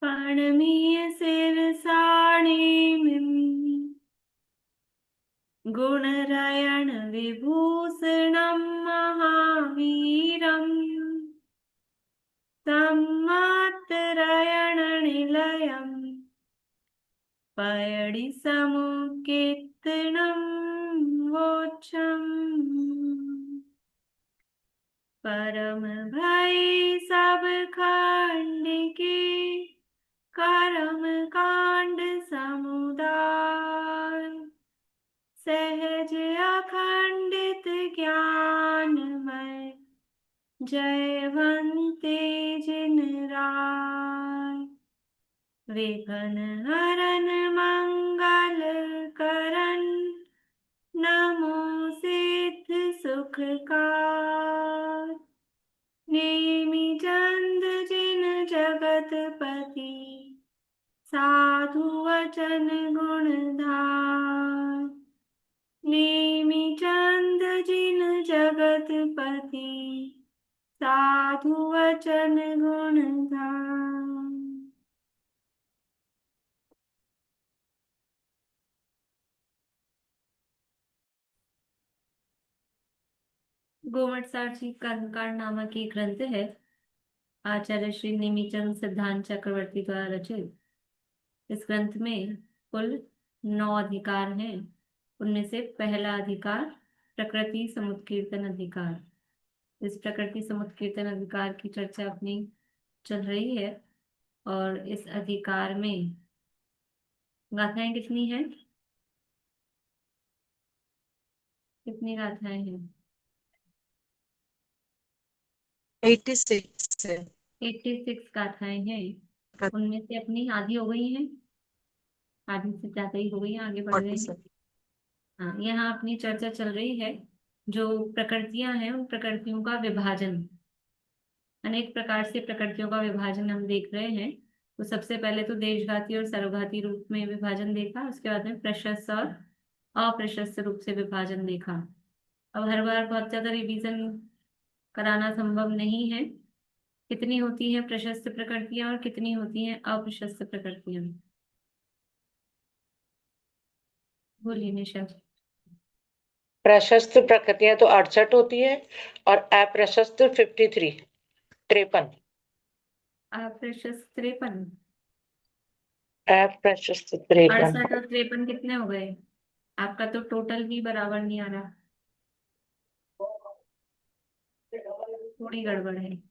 पाणमीय शिरसाणीमिम् गुणरायण विभूषणं महावीरम् तन्मात्रयणनिलयम् पयडि समुकीर्तनं वोच्चम् परम भय सब खंड के कर्म कांड समुदाय सहज अखंडित ज्ञानमय जयवंते जिन राय विघ्न हरन मंगल करन नमो सिद्ध सुखकार नेमि चंद जिन जगतपति साधु वचन गुणधार नेमि चंद जिन जगतपति साधु वचन गुणधार। गोमट साक्षी कर्मकांड नामक एक ग्रंथ है आचार्य श्री नेमिचंद सिद्धांत चक्रवर्ती द्वारा रचित। इस ग्रंथ में कुल 9 अधिकार हैं। उनमें से पहला अधिकार प्रकृति समुत्कीर्तन अधिकार। इस प्रकृति समुत्कीर्तन अधिकार की चर्चा अपनी चल रही है और इस अधिकार में गाथाएं कितनी हैं? कितनी गाथाएं हैं? 86 है। 86 गाथाएं हैं। उनमें से अपनी आधी हो गई हैं, आधी से ज्यादा ही हो गई है, आगे बढ़ रहे हैं। हाँ, यहाँ अपनी चर्चा चल रही है जो प्रकृतियां हैं उन प्रकृतियों का विभाजन। अनेक प्रकार से प्रकृतियों का विभाजन हम देख रहे हैं। तो सबसे पहले तो देशघाती और सर्वघाती रूप में विभाजन देखा, उसके बाद में प्रशस्त और अप्रशस्त रूप से विभाजन देखा। अब हर बार बहुत ज्यादा रिवीजन कराना संभव नहीं है। कितनी होती हैं प्रशस्त प्रकृतियां और कितनी होती हैं अप्रशस्त प्रकृतियां? बोलिए निशा। प्रशस्त प्रकृतियां तो 68 होती है और अप्रशस्त 53 अप्रशस्त 53। अप्रशस्त 53। 68 और 53 कितने हो गए? आपका तो टोटल भी बराबर नहीं आ रहा, थोड़ी गड़बड़ है।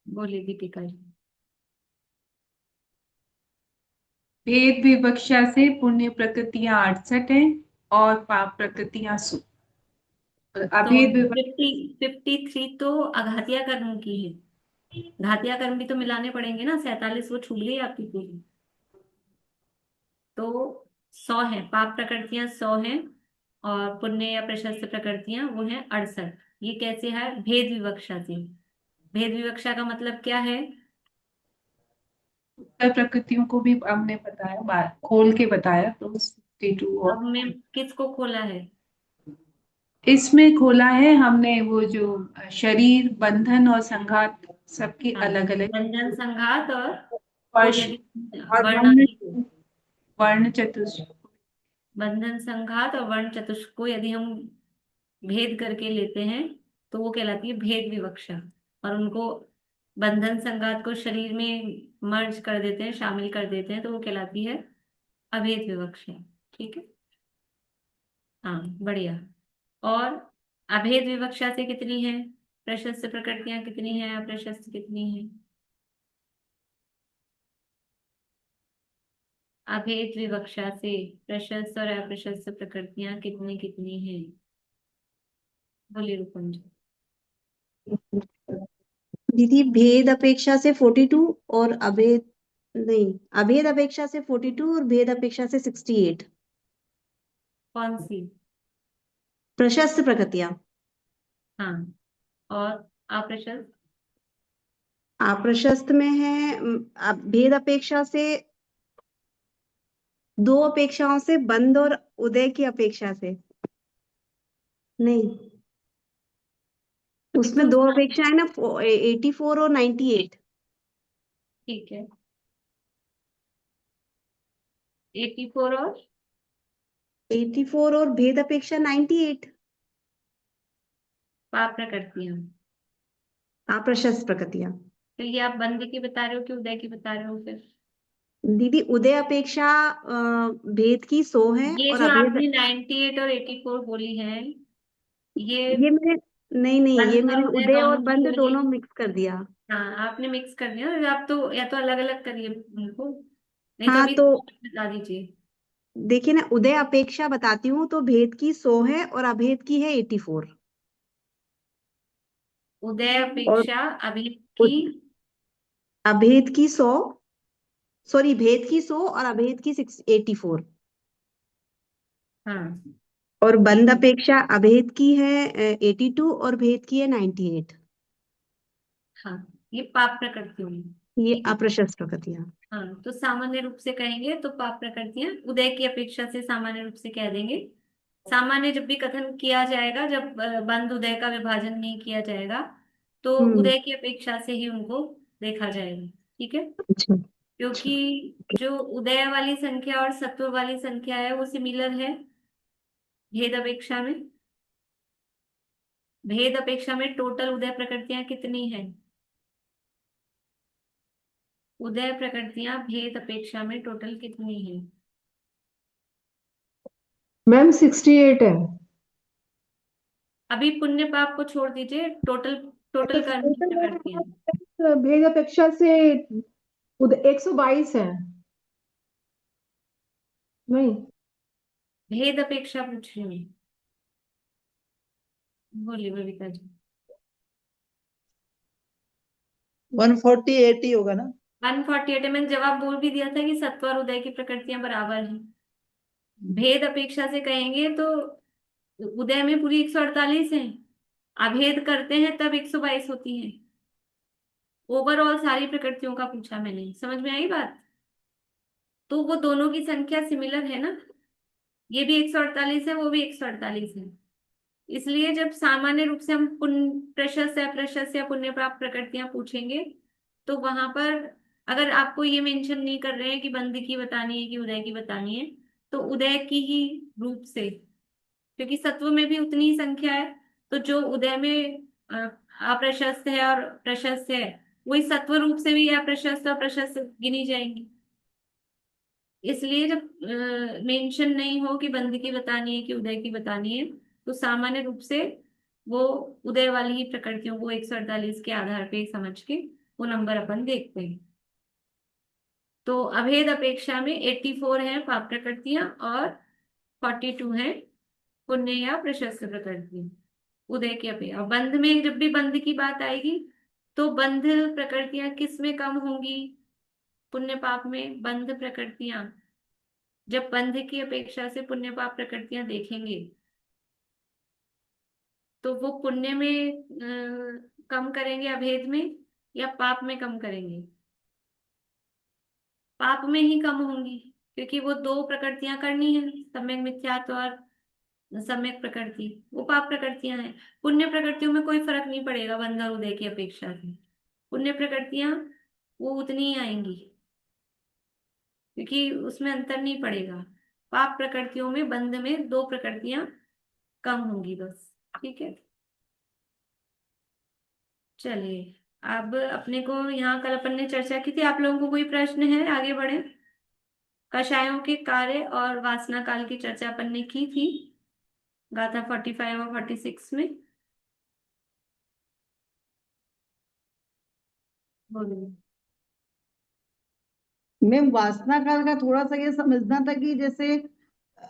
बोलिए दीपिका जी। भेद विवक्षा से पुण्य प्रकृतियां 68 है और पाप प्रकृतियां तो अभेद विवक्षा 53 तो अघातिया कर्म की है। घातिया कर्म भी तो मिलाने पड़ेंगे ना, 47 वो छूट गई आपकी पूरी। तो 100 है, पाप प्रकृतियां 100 हैं और पुण्य या प्रशस्त प्रकृतियां वो हैं 68। ये कैसे है? भेद विवक्षा से। भेद विवक्षा का मतलब क्या है? प्रकृतियों को भी हमने बताया, बात खोल के बताया। तो 62 और अब मैं किसको खोला है? इसमें खोला है हमने वो जो शरीर बंधन और संघात सबके हाँ, अलग अलग बंधन संघात और वो वर्ष यदि और वर्णादि को, वर्ण चतुष्ट बंधन संघात और वर्ण चतुष्क को यदि हम भेद करके लेते हैं तो वो कहलाती है भेद विवक्षा। और उनको बंधन संघात को शरीर में मर्ज कर देते हैं, शामिल कर देते हैं, तो वो कहलाती है अभेद विवक्षा। ठीक है, हाँ बढ़िया। और अभेद विवक्षा से कितनी है प्रशस्त प्रकृतियां, कितनी है अप्रशस्त कितनी है? अभेद विवक्षा से प्रशस्त और अप्रशस्त प्रकृतियां कितनी कितनी हैं? बोलिए रुकुम जी। दीदी भेद अपेक्षा से 42 और अभेद नहीं, अभेद अपेक्षा से 42 और भेद अपेक्षा से 68। कौन सी? प्रशस्त प्रकृतियां। हाँ, और अप्रशस्त? अप्रशस्त में है भेद अपेक्षा से 2 अपेक्षाओं से, बंध और उदय की अपेक्षा से। नहीं, उसमें दो अपेक्षा है ना, 84 और 98। ठीक है, 84 और 84 और भेद अपेक्षा 98। पाप प्रकृतियां। अप्रशस्त प्रकृतियां। तो ये आप बंद की बता रहे हो कि उदय की बता रहे हो फिर? दीदी उदय अपेक्षा भेद की 100 है ये और जो अभेद। आपने 98 और 84 बोली है, ये ये मैंने, नहीं नहीं, ये बंद और मैंने उदय उदय और दोनों की बंद हो दोनों जाएगी। मिक्स कर दिया। हाँ, आपने मिक्स कर दिया। आप तो या तो अलग अलग करिए उनको, नहीं तो हाँ अभी तो बता दीजिए। देखिए ना, उदय अपेक्षा बताती हूँ तो भेद की 100 है और अभेद की है 84। उदय और अपेक्षा अभित उ- की। अभेद की 100, सॉरी भेद की 100 और अभेद की 84। हाँ, और ठीक बंद है। अपेक्षा अभेद की है 82 और भेद की है 98। हाँ, ये पाप प्रकृति हुई। ये ठीक है। अप्रशस्त प्रकृतियां। हाँ, तो सामान्य रूप से कहेंगे तो पाप प्रकृतियां उदय की अपेक्षा से सामान्य रूप से कह देंगे। सामान्य जब भी कथन किया जाएगा, जब बंद उदय का विभाजन नहीं किया जाएगा, तो हम्म। उदय की अपेक्षा से ही उनको देखा जाएगा। ठीक है, अच्छा। अच्छा। क्योंकि जो उदय वाली संख्या और सत्व वाली संख्या है वो सिमिलर है भेद अपेक्षा में। भेद अपेक्षा में टोटल उदय प्रकृतियां कितनी है? उदय प्रकृतियां भेद अपेक्षा में टोटल कितनी है? मैम 68 है। अभी पुण्य पाप को छोड़ दीजिए, टोटल टोटल कर्म की प्रकृतियां। भेद अपेक्षा से 122 है। नहीं, भेद अपेक्षा पूछ रही हूँ। बोलिए बबीता जी। 148 ही होगा ना? 148 मैंने जवाब बोल भी दिया था कि सत्व और उदय की प्रकृतियां बराबर हैं। भेद अपेक्षा से कहेंगे तो उदय में पूरी 148 है, अभेद करते हैं तब 122 होती है। ओवरऑल सारी प्रकृतियों का पूछा मैंने, समझ में आई बात? तो वो दोनों की संख्या सिमिलर है ना, ये भी 148 है, वो भी 148 है। इसलिए जब सामान्य रूप से हम पुण्य प्रशस्त या प्रशस्त या पुण्य प्राप्त प्रकृतियां पूछेंगे, तो वहां पर अगर आपको ये मेंशन नहीं कर रहे हैं कि बंध की बतानी है कि उदय की बतानी है, तो उदय की ही रूप से, क्योंकि सत्व में भी उतनी ही संख्या है, तो जो उदय में अ, अप्रशस्त है और प्रशस्त है, वही सत्व रूप से भी अप्रशस्त और प्रशस्त गिनी जाएंगी। इसलिए जब मेंशन नहीं हो कि बंध की बतानी है कि उदय की बतानी है, तो सामान्य रूप से वो उदय वाली ही प्रकृतियों को 148 के आधार पे समझ के वो नंबर अपन देखते हैं। तो अभेद अपेक्षा में 84 है पाप प्रकृतियां और 42 है पुण्य या प्रशस्त प्रकृति। उदय की अपेक्षा, और बंध में जब भी बंध की बात आएगी, तो बंध प्रकृतियां किस में कम होंगी? पुण्य पाप में बंध प्रकृतियां, जब बंध की अपेक्षा से पुण्य पाप प्रकृतियां देखेंगे, तो वो पुण्य में कम करेंगे अभेद में, या पाप में कम करेंगे? पाप में ही कम होंगी, क्योंकि वो दो प्रकृतियां करनी है, सम्यक मिथ्यात्व और सम्यक प्रकृति, वो पाप प्रकृतियां हैं। पुण्य प्रकृतियों में कोई फर्क नहीं पड़ेगा बंध और उदय की अपेक्षा से, पुण्य प्रकृतियां वो उतनी ही आएंगी, क्योंकि उसमें अंतर नहीं पड़ेगा। पाप प्रकृतियों में बंध में दो प्रकृतियां कम होंगी बस। ठीक है, चलिए। अब अपने को यहाँ कल अपन ने चर्चा की थी, आप लोगों को कोई प्रश्न है? आगे बढ़े। कषायों के कार्य और वासना काल की चर्चा अपन ने की थी गाथा 45 और 46 में। बोलिए। मैम वासना काल का थोड़ा सा ये समझना था कि जैसे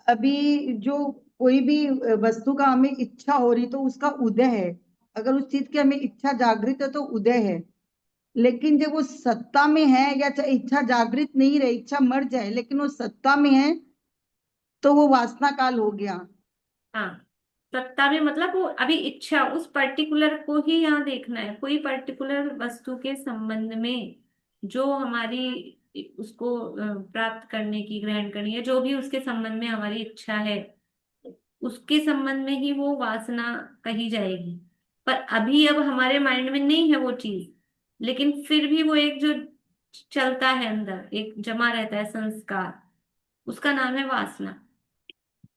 अभी जो कोई भी वस्तु का हमें इच्छा हो रही तो उसका उदय है। अगर उस चीज की हमें इच्छा जागृत है तो उदय है। लेकिन जब वो सत्ता में है या चाहे इच्छा जागृत नहीं रहे, इच्छा मर जाए लेकिन वो सत्ता में है, तो वो वासना काल हो गया। हाँ, सत्ता में मतलब वो अभी इच्छा उस पर्टिकुलर को ही यहाँ देखना है, कोई पर्टिकुलर वस्तु के संबंध में जो हमारी उसको प्राप्त करने की, ग्रहण करनी है, जो भी उसके संबंध में हमारी इच्छा है, उसके संबंध में ही वो वासना कही जाएगी। पर अभी अब हमारे माइंड में नहीं है वो चीज, लेकिन फिर भी वो एक जो चलता है अंदर, एक जमा रहता है संस्कार, उसका नाम है वासना।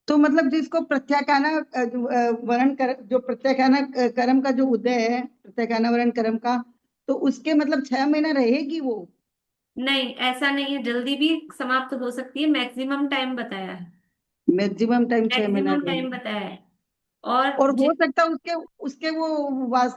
तो मतलब जिसको प्रत्याख्यान वरण कर, जो प्रत्याख्यान कर्म का जो उदय है, प्रत्याख्यान वरण कर्म का, तो उसके मतलब 6 महीना रहेगी वो? नहीं, ऐसा नहीं है, जल्दी भी समाप्त हो सकती है, मैक्सिमम टाइम बताया है। मैक्सिमम टाइम 6 महीना मैक्सिमम टाइम रहेगी। बताया है। और और हो सकता है उसके उसके वो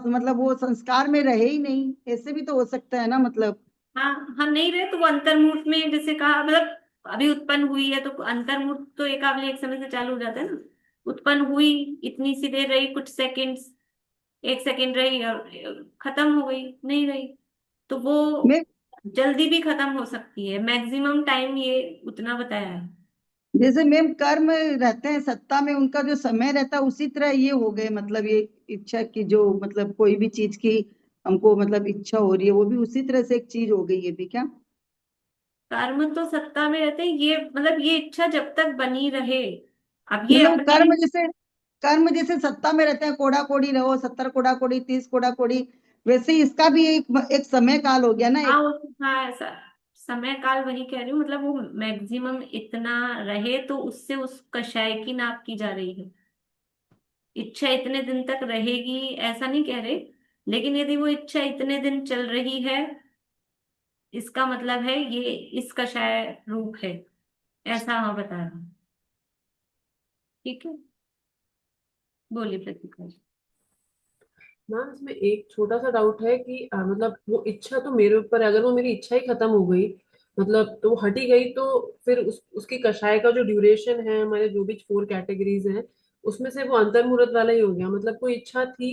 मतलब वो संस्कार में रहे ही नहीं, ऐसे भी तो हो सकता है ना मतलब। हाँ हाँ, नहीं रहे तो वो अंतर्मुहूर्त में, जैसे कहा, मतलब अभी उत्पन्न हुई है तो अंतर्मुहूर्त तो एकावली एक समय से चालू हो जाता है ना। उत्पन्न हुई, इतनी सी देर रही, कुछ सेकंड्स, 1 सेकंड रही और खत्म हो गई, नहीं रही, तो वो मैं जल्दी भी खत्म हो सकती है, मैक्सिमम टाइम ये उतना बताया है। जैसे मैम कर्म रहते हैं सत्ता में, उनका जो समय रहता है उसी तरह ये हो गए, मतलब ये इच्छा की जो मतलब कोई भी चीज की हमको मतलब इच्छा हो रही है, वो भी उसी तरह से एक चीज हो गई है भी क्या? कर्म तो सत्ता में रहते हैं, ये मतलब ये इच्छा जब तक बनी रहे, अब ये मतलब अपने। कर्म जैसे सत्ता में रहते हैं, कोड़ा कोड़ी रहो, 70 कोड़ा कोड़ी, 30 कोड़ा कोड़ी, वैसे ही इसका भी एक समय काल हो गया ना हाँ एक। हाँ, ऐसा समय काल वही कह रही हूँ, मतलब वो मैक्सिमम इतना रहे तो उससे उस कषाय की नाप की जा रही है। इच्छा इतने दिन तक रहेगी ऐसा नहीं कह रहे, लेकिन यदि वो इच्छा इतने दिन चल रही है, इसका मतलब है ये इस कषाय रूप है, ऐसा हाँ बता रहा हूँ। ठीक है, बोलिए प्रतिका जी। मैम इसमें एक छोटा सा डाउट है कि मतलब वो इच्छा तो मेरे ऊपर है, अगर वो मेरी इच्छा ही खत्म हो गई, मतलब तो वो हट ही गई, तो फिर उसकी कषाय का जो ड्यूरेशन है, हमारे जो भी 4 कैटेगरीज हैं उसमें से वो अंतर्मुहूर्त वाला ही हो गया। मतलब कोई इच्छा थी,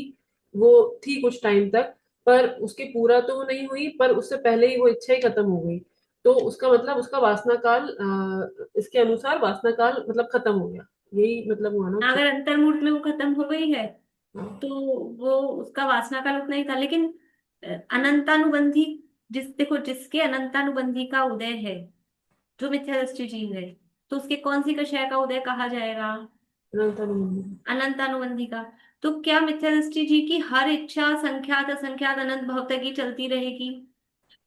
वो थी कुछ टाइम तक, पर उसके पूरा तो वो नहीं हुई, पर उससे पहले ही वो इच्छा ही खत्म हो गई। तो उसका मतलब उसका वासना काल इसके अनुसार वासना काल मतलब खत्म हो गया, यही मतलब हुआ ना अगर अंतर्मुहूर्त में वो खत्म हो गई है हाँ। तो वो उसका वासना काल उतना ही था, लेकिन अनंतानुबंधी, देखो जिसके अनंतानुबंधी का उदय है, जो मिथ्या दृष्टि जीव है, तो उसके कौन सी कषाय का उदय कहा जाएगा? अनंत अनंतानुबंधी का। तो क्या मिथ्या दृष्टि जी की हर इच्छा संख्यात असंख्यात अनंत भव तक ही चलती रहेगी?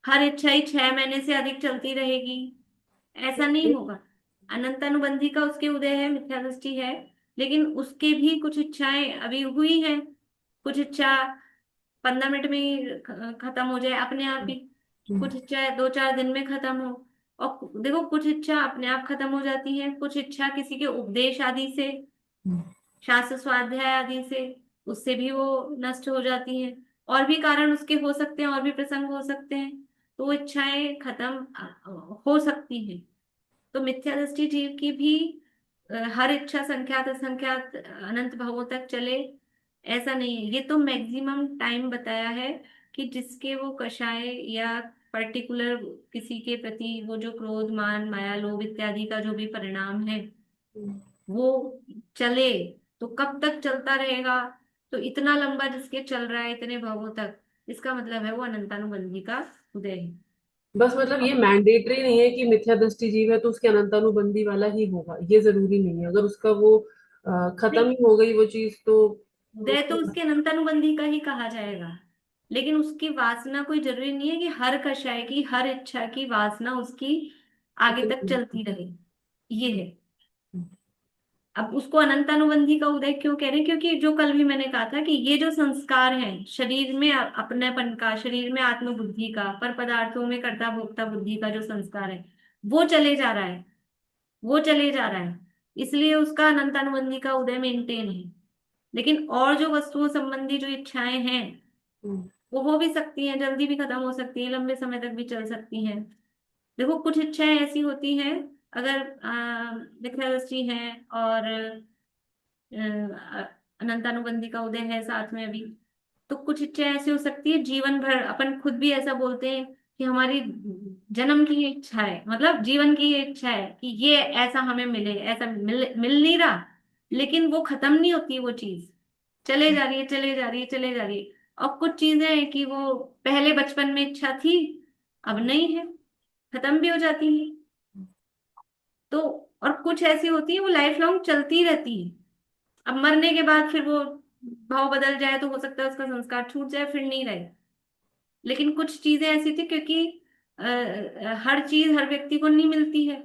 हर इच्छा ही 6 महीने से अधिक चलती रहेगी? ऐसा नहीं होगा। अनंतानुबंधी का उसके उदय है, मिथ्या दृष्टि है, लेकिन उसके भी कुछ इच्छाएं अभी हुई हैं, कुछ इच्छा 15 मिनट में ही खत्म हो जाए अपने आप ही, कुछ इच्छा 2-4 दिन में खत्म हो। और देखो कुछ इच्छा अपने आप खत्म हो जाती है, कुछ इच्छा किसी के उपदेश आदि से, शास्त्र स्वाध्याय आदि से, उससे भी वो नष्ट हो जाती हैं। और भी कारण उसके हो सकते हैं, और भी प्रसंग हो सकते हैं, तो वो इच्छाएं खत्म हो सकती हैं। तो मिथ्या दृष्टि जीव की भी हर इच्छा संख्यात असंख्यात अनंत भवों तक चले, ऐसा नहीं है। ये तो मैक्सिमम टाइम बताया है कि जिसके वो कषाय या पर्टिकुलर किसी के प्रति वो जो क्रोध मान माया लोभ इत्यादि का जो भी परिणाम है वो चले, तो कब तक चलता रहेगा? तो इतना लंबा जिसके चल रहा है इतने भवों तक, इसका मतलब है वो अनंतानुबंधी का उदय है। बस मतलब ये अब मैंडेटरी नहीं है कि मिथ्या दृष्टि जीव है तो उसके अनंतानुबंधी वाला ही होगा, ये जरूरी नहीं है। अगर उसका वो खत्म नहीं, ही हो गई वो चीज तो उदय तो उसको। उसके अनंतानुबंधी का ही कहा जाएगा, लेकिन उसकी वासना कोई जरूरी नहीं है कि हर कषाय की हर इच्छा की वासना उसकी आगे तक चलती रहे, ये है। अब उसको अनंतानुबंधी का उदय क्यों कह रहे हैं? क्योंकि जो कल भी मैंने कहा था कि ये जो संस्कार हैं शरीर में अपनेपन का, शरीर में आत्मबुद्धि का, पर पदार्थों में कर्ता भोक्ता बुद्धि का जो संस्कार है, वो चले जा रहा है, वो चले जा रहा है, इसलिए उसका अनंतानुबंधी का उदय मेंटेन है। लेकिन और जो वस्तुओं संबंधी जो इच्छाएं हैं वो हो भी सकती हैं, जल्दी भी खत्म हो सकती हैं, लंबे समय तक भी चल सकती हैं। देखो कुछ इच्छाएं ऐसी होती हैं, अगर मिथ्या दृष्टि है और अनंतानुबंधी का उदय है साथ में अभी, तो कुछ इच्छाएं ऐसी हो सकती है जीवन भर, अपन खुद भी ऐसा बोलते हैं कि हमारी जन्म की ये इच्छा है, मतलब जीवन की ये इच्छा है कि ये ऐसा हमें मिले, ऐसा मिल नहीं रहा, लेकिन वो खत्म नहीं होती, वो चीज चले जा रही है, चले जा रही है, चले जा रही है। और कुछ चीजें हैं कि वो पहले बचपन में इच्छा थी, अब नहीं है, खत्म भी हो जाती है। तो और कुछ ऐसी होती है वो लाइफ लॉन्ग चलती रहती है, अब मरने के बाद फिर वो भाव बदल जाए तो हो सकता है उसका संस्कार छूट जाए, फिर नहीं रहे। लेकिन कुछ चीजें ऐसी थी, क्योंकि हर चीज हर व्यक्ति को नहीं मिलती है,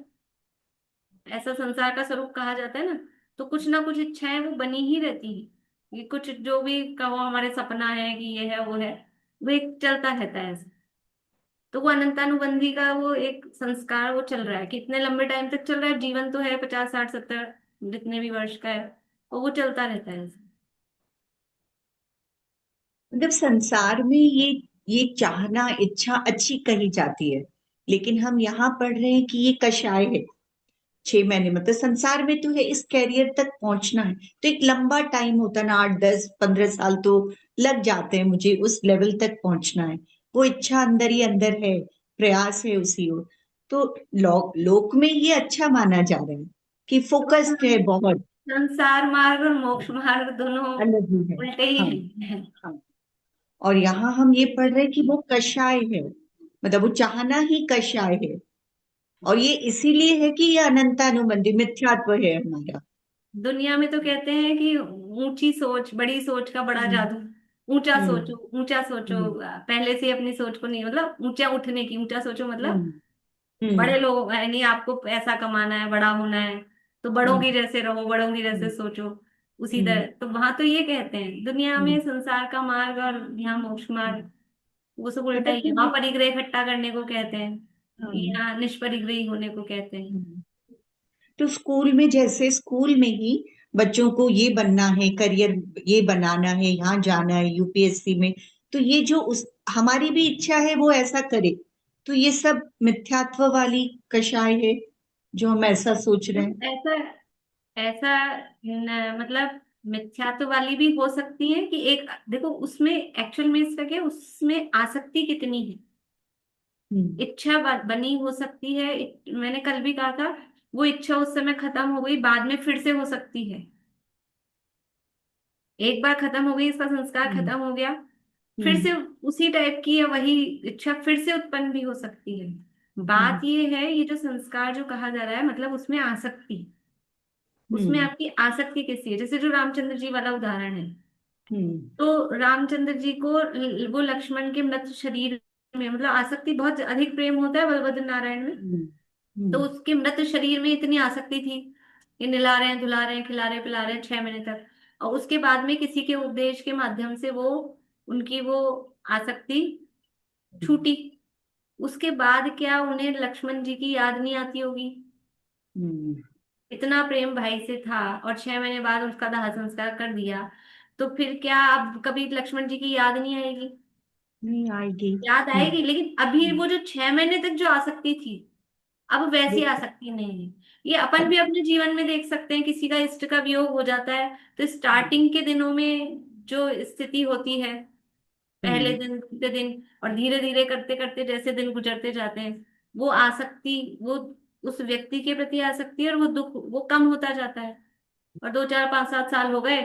ऐसा संसार का स्वरूप कहा जाता है ना। तो कुछ ना कुछ इच्छाएं वो बनी ही रहती है, ये कुछ जो भी कहो हमारे सपना है कि ये है वो है, वो एक चलता रहता है ऐसे। तो वो अनंतानुबंधी का वो एक संस्कार वो चल रहा है, कितने लंबे टाइम तक चल रहा है, जीवन तो है 50 60 70 जितने भी वर्ष का है, और वो चलता रहता है ऐसे। मतलब संसार में ये चाहना इच्छा अच्छी कही जाती है, लेकिन हम यहाँ पढ़ रहे हैं कि ये कषाय है। 6 महीने मतलब संसार में तो है, इस कैरियर तक पहुंचना है तो एक लंबा टाइम होता है ना, 8 10 15 साल तो लग जाते हैं मुझे उस लेवल तक पहुंचना है। वो इच्छा अंदर ही अंदर है, प्रयास है उसी ओर। तो लोक में ये अच्छा माना जा रहा है कि फोकस्ड है बहुत। संसार मार्ग और मोक्ष मार्ग दोनों अलग ही है। उल्टे ही हाँ हैं। हाँ। और यहाँ हम ये पढ़ रहे हैं कि वो कषाय है, मतलब वो चाहना ही कषाय है। और ये इसीलिए है कि ये अनंतानुबंधी मिथ्यात्व है हमारा। दुनिया में तो कहते हैं कि ऊंची सोच, बड़ी सोच का बड़ा हम्म जादू। ऊंचा हम्म सोचो, ऊंचा सोचो, हम्म पहले से अपनी सोच को नहीं, मतलब ऊंचा उठने की, ऊंचा सोचो मतलब हम्म हम्म बड़े लोग यानी आपको पैसा कमाना है, बड़ा होना है, तो बड़ों की हम्म जैसे रहो, बड़ों की जैसे हम्म सोचो। उसी हम्म तरह तो वहां तो ये कहते हैं दुनिया हम्म, में संसार का मार्ग और यहाँ मोक्ष मार्ग, वो सब उल्टा मतलब ही कि है। वहां परिग्रह इकट्ठा करने को कहते हैं, हाँ, यहाँ निष्परिग्रही होने को कहते हैं। हम्म। तो स्कूल में, जैसे स्कूल में ही बच्चों को ये बनना है, करियर ये बनाना है, यहाँ जाना है यूपीएससी में, तो ये जो उस हमारी भी इच्छा है वो ऐसा करे, तो ये सब मिथ्यात्व वाली कषाय है जो हम ऐसा सोच रहे हैं। ऐसा ऐसा मतलब मिथ्यात्व वाली भी हो सकती है कि एक देखो उसमें एक्चुअल में इसका क्या है, उसमें आसक्ति कितनी है, हम्म इच्छा बनी हो सकती है। मैंने कल भी कहा था, वो इच्छा उस समय खत्म हो गई, बाद में फिर से हो सकती है। एक बार खत्म हो गई, इसका संस्कार हम्म खत्म हो गया, फिर हम्म से उसी टाइप की या वही इच्छा फिर से उत्पन्न भी हो सकती है। बात हम्म ये है, ये जो संस्कार जो कहा जा रहा है, मतलब उसमें आसक्ति, उसमें हम्म आपकी आसक्ति कैसी है, जैसे जो रामचंद्र जी वाला उदाहरण है। हम्म तो रामचंद्र जी को वो लक्ष्मण के मृत शरीर में, मतलब आसक्ति, बहुत अधिक प्रेम होता है बलभद्र नारायण में। हम्म तो हम्म उसके मृत शरीर में इतनी आसक्ति थी, ये निला रहे हैं, धुला रहे हैं, खिला रहे पिला रहे हैं 6 महीने तक, और उसके बाद में किसी के उपदेश के माध्यम से वो उनकी वो आसक्ति छूटी। उसके बाद क्या उन्हें लक्ष्मण जी की याद नहीं आती होगी? हम्म, इतना प्रेम भाई से था, और 6 महीने बाद उसका दाह संस्कार कर दिया, तो फिर क्या अब कभी लक्ष्मण जी की याद नहीं आएगी? नहीं आएगी। याद आएगी, लेकिन अभी हम्म, वो जो 6 महीने तक जो आसक्ति थी, अब वैसी वो आसक्ति नहीं है। ये अपन अब भी अपने जीवन में देख सकते हैं, किसी का इष्ट का वियोग हो जाता है, तो स्टार्टिंग के दिनों में जो स्थिति होती है, पहले हम्म दिन दूसरे दिन, और धीरे धीरे करते करते जैसे दिन गुजरते जाते हैं, वो आसक्ति, वो उस व्यक्ति के प्रति आसक्ति और वो दुख वो कम होता जाता है। और 2 4 5 7 साल हो गए,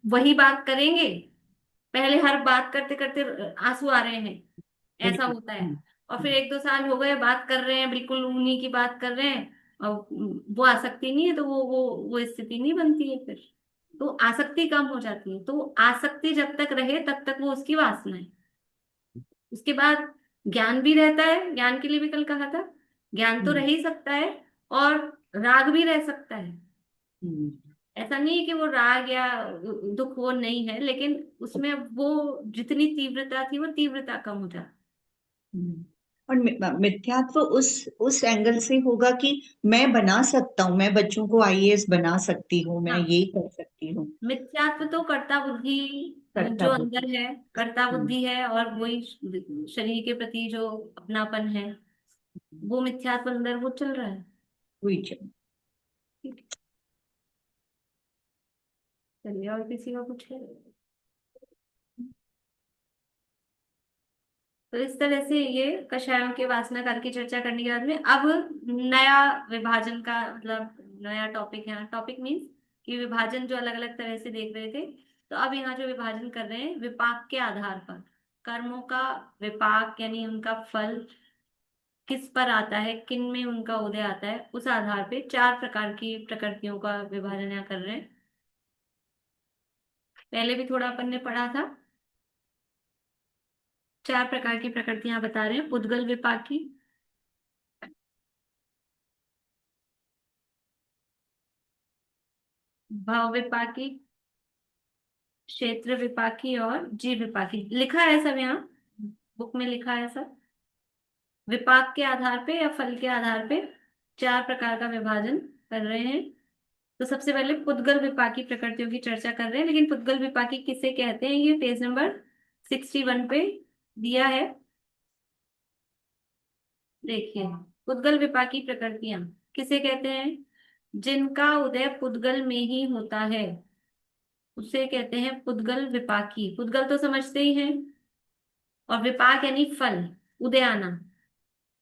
वही बात करेंगे, पहले हर बात करते करते आंसू आ रहे हैं, ऐसा बिल्कुल होता है। और फिर 1 2 साल हो गए, बात कर रहे हैं, बिल्कुल उन्हीं की बात कर रहे हैं, और वो आसक्ति नहीं है, तो वो स्थिति नहीं बनती है फिर, तो आसक्ति कम हो जाती है। तो आसक्ति जब तक रहे तब तक वो उसकी वासना है। उसके बाद ज्ञान भी रहता है, ज्ञान के लिए भी कल कहा था, ज्ञान तो रह हम्म ही सकता है, और राग भी रह सकता है। हम्म ऐसा नहीं है कि वो राग या दुख वो नहीं है, लेकिन उसमें वो जितनी तीव्रता थी वो तीव्रता कम हो जाती। हम्म। और मिथ्यात्व उस एंगल से होगा कि मैं बना सकता हूँ, मैं बच्चों को आईएएस बना सकती हूँ, मैं हाँ, ये कर सकती हूँ। मिथ्यात्व तो कर्ता बुद्धि, करता जो बुद्धि। अंदर है कर्ता हम्म बुद्धि है, और वही शरीर के प्रति जो अपनापन है, वो मिथ्यात्व अंदर वो चल रहा है। हुई चल। ठीक है, चलिए, और किसी का कुछ है? तो इस तरह से ये कषायों के वासना काल की चर्चा करने के बाद में अब नया विभाजन का, मतलब नया टॉपिक है, टॉपिक मीन्स कि विभाजन जो अलग अलग तरह से देख रहे थे, तो अब यहाँ जो विभाजन कर रहे हैं विपाक के आधार पर, कर्मों का विपाक यानी उनका फल किस पर आता है, किन में उनका उदय आता है, उस आधार पे 4 प्रकार की प्रकृतियों का विभाजन यहाँ कर रहे हैं। पहले भी थोड़ा अपन ने पढ़ा था। 4 प्रकार की प्रकृतियां बता रहे हैं। पुद्गल विपाकी, भाव विपाकी, क्षेत्र विपाकी और जीव विपाकी। लिखा है सब यहाँ, बुक में लिखा है सब। विपाक के आधार पे या फल के आधार पे 4 प्रकार का विभाजन कर रहे हैं। तो सबसे पहले पुद्गल विपाकी प्रकृतियों की चर्चा कर रहे हैं, लेकिन पुद्गल विपाकी किसे कहते हैं ये पेज नंबर 61 पे दिया है। देखिए, पुद्गल विपाकी प्रकृतियां किसे कहते हैं? जिनका उदय पुद्गल में ही होता है उसे कहते हैं पुद्गल विपाकी। पुद्गल तो समझते ही हैं, और विपाक यानी फल, उदय आना।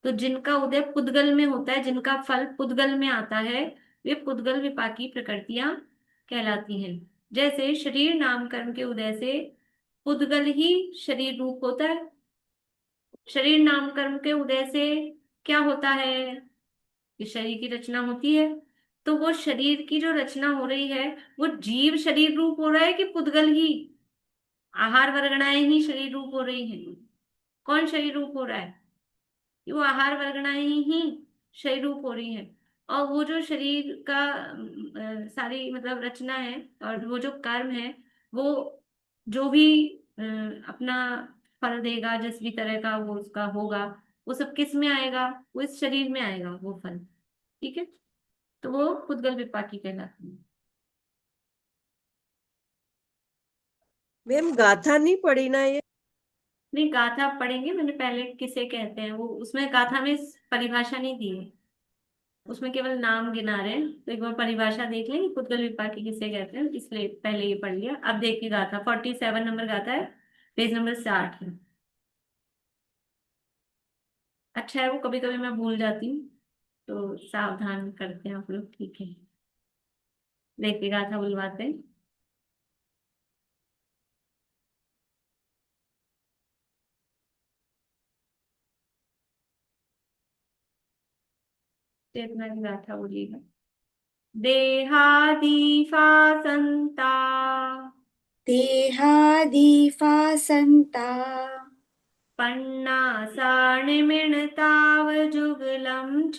तो जिनका उदय पुद्गल में होता है, जिनका फल पुद्गल में आता है, वे पुद्गल विपाकी प्रकृतियां कहलाती हैं। जैसे शरीर नामकरण के उदय से पुद्गल ही शरीर रूप होता है। शरीर नामकरण के उदय से क्या होता है कि शरीर की रचना होती है। तो वो शरीर की जो रचना हो रही है वो जीव शरीर रूप हो रहा है कि पुद्गल ही, आहार वर्गणाएं ही शरीर रूप हो रही हैं? कौन शरीर रूप हो रहा है? ये वो आहार वर्गणाएं ही शरीर रूप हो रही है। और वो जो शरीर का सारी मतलब रचना है और वो जो कर्म है, वो जो भी अ, अपना फल देगा, जिस भी तरह का वो उसका होगा, वो सब किस में आएगा? वो इस शरीर में आएगा वो फल। ठीक है, तो वो पुद्गल विपाकी कहलाती है। मैम गाथा नहीं पढ़ी ना ये? नहीं, गाथा पढ़ेंगे, मैंने पहले किसे कहते हैं वो, उसमें गाथा में परिभाषा नहीं दी है, उसमें केवल नाम गिना रहे हैं। तो एक बार परिभाषा देख लें कि पुद्गल विपाकी किसे कहते हैं, इसलिए पहले ये पढ़ लिया। अब देखिए गाथा 47 नंबर गाथा है, पेज नंबर 60 है। अच्छा है, वो कभी कभी मैं भूल जाती हूँ, तो सावधान करते हैं आप लोग। ठीक है, देखिए गाथा बुलवाते हैं। चेतना की गाथा बोलिएगा। देहादिफा संता देहादिफासन्ता पन्नासानिमिणतावजुगलं च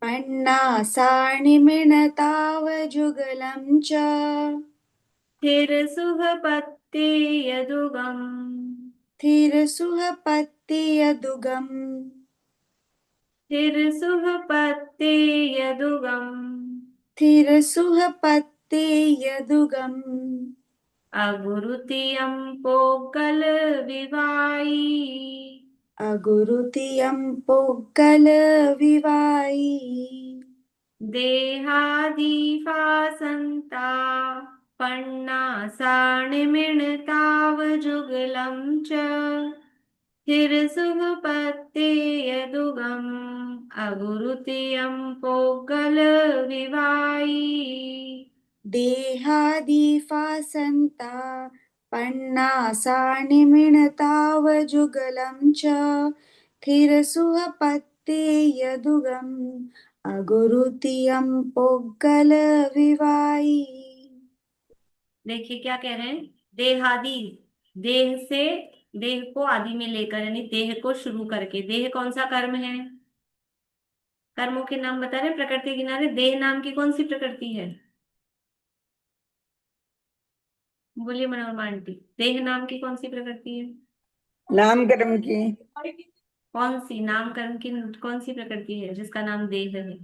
पन्नासानिमिणतावजुगलं च स्थिरसुखपत्ते यदुगम् थिरसुहपत्तियदुगम् स्थिरसुखपत्ते यदुगम् थिरसुहपत्तियदुगम् अगुरुतियं पोगल विवाई अगुरुतियं पोग्गलविवायि देहादिफासन्ता पन्नासानिमिणतावजुगलं च स्थिरसुखपत्ते यदुगम् अगुरुतियं पोगल विवाई। देहादिफासन्ता पन्नासानिमिणतावजुगलं च थिरसुहपत्तियदुगम् अगुरुतियं पोग्गलविवायि। देखिए क्या कह रहे हैं। देहादि, देह से, देह को आदि में लेकर, यानी देह को शुरू करके। देह कौन सा कर्म है? कर्मों के नाम बता रहे हैं, प्रकृति गिना रहे। देह नाम की कौन सी प्रकृति है? बोलिए मनोरमा आंटी, देह नाम की कौन सी प्रकृति है? नामकरण की कौन सी नाम कर्म की कौन सी प्रकृति है जिसका नाम देह है?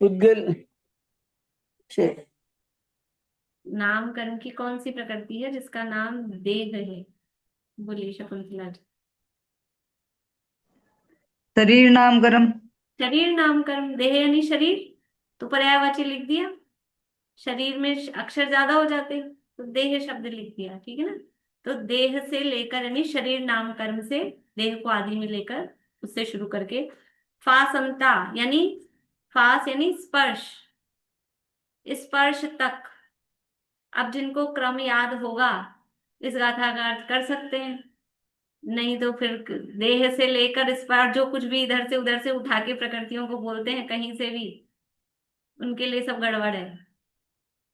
पुद्गल नाम कर्म की कौन सी प्रकृति है जिसका नाम देह है? बोलिए शकुंतला जी। शरीर नामकरण। शरीर नाम कर्म, देह यानी शरीर, तो पर्यायवाची लिख दिया। शरीर में अक्षर ज्यादा हो जाते तो देह शब्द लिख दिया, ठीक है ना। तो देह से लेकर यानी शरीर नाम कर्म से, देह को आदि में लेकर उससे शुरू करके, फासंता यानी, फास यानी स्पर्श, स्पर्श तक। अब जिनको क्रम याद होगा इस गाथा का अर्थ कर सकते हैं, नहीं तो फिर देह से लेकर स्पर्श, जो कुछ भी इधर से उधर से उठा के प्रकृतियों को बोलते हैं कहीं से भी, उनके लिए सब गड़बड़ है।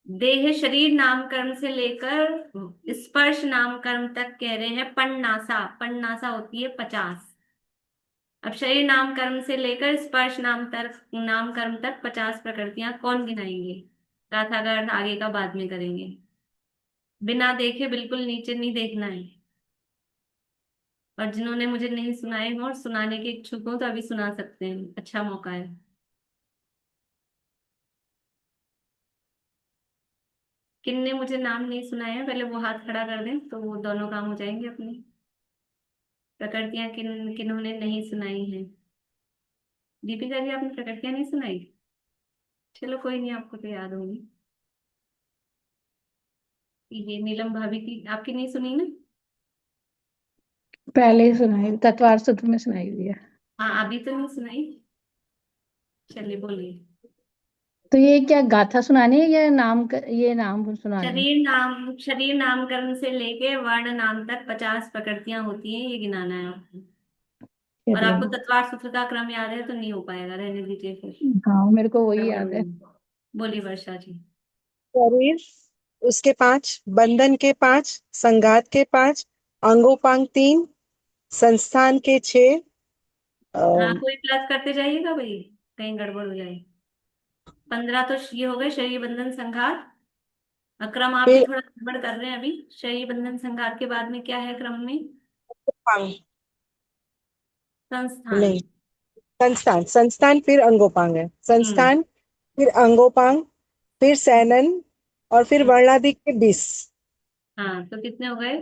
देह शरीर नामकरण से लेकर स्पर्श नामकरण तक कह रहे हैं पन्नासा। पन्नासा होती है 50। अब शरीर नामकरण से लेकर स्पर्श नामकरण तक 50 प्रकृतियां कौन गिनाएंगे? गाथा का अर्थ आगे का बाद में करेंगे। बिना देखे बिल्कुल नीचे नहीं देखना है। और जिन्होंने मुझे नहीं सुनाए हो और सुनाने के इच्छुक हो तो अभी सुना सकते हैं, अच्छा मौका है। किनने मुझे नाम नहीं सुनाए हैं पहले वो हाथ खड़ा कर दें, तो वो दोनों काम हो जाएंगे अपने। प्रकृतियां किन्होंने नहीं सुनाई हैं? दीपिका जी, आपने प्रकृतियां नहीं सुनाई? चलो कोई नहीं, आपको तो याद होगी। ये नीलम भाभी की आपकी नहीं सुनी ना? पहले ही सुनाई, तत्वार सूत्र में सुनाई हुई है। हाँ, अभी तो नहीं सुनाई। चलिए बोलिए। तो ये क्या गाथा सुनानी है या ये नाम सुनाने हैं? शरीर नामकरण से लेके वर्ण नाम तक 50 प्रकृतियां होती हैं, ये गिनाना है आपको। और चलिए। आपको तत्वार सूत्र का क्रम याद है तो नहीं हो पाएगा, रहने दीजिए फिर। हाँ, मेरे को वही गड़बड़ याद है। होगी। बोलिए वर्षा जी। शरीर, उसके 5, बंधन के 5, संघात के 5, अंगोपांग 3, संस्थान के 6। हाँ, कोई प्लस करते जाइएगा भाई, कहीं गड़बड़ हो जाए। 15 तो ये हो गए शरीर बंधन संघात। क्रम आप भी फिर थोड़ा गड़बड़ कर रहे हैं अभी। शरीर बंधन संघात के बाद में क्या है क्रम में? अंगोपांग, संस्थान। नहीं, संस्थान, संस्थान फिर अंगोपांग है, हम्म। संस्थान फिर अंगोपांग, फिर सैनन, और फिर हम्म। वर्णादि के 20। हाँ, तो कितने हो गए?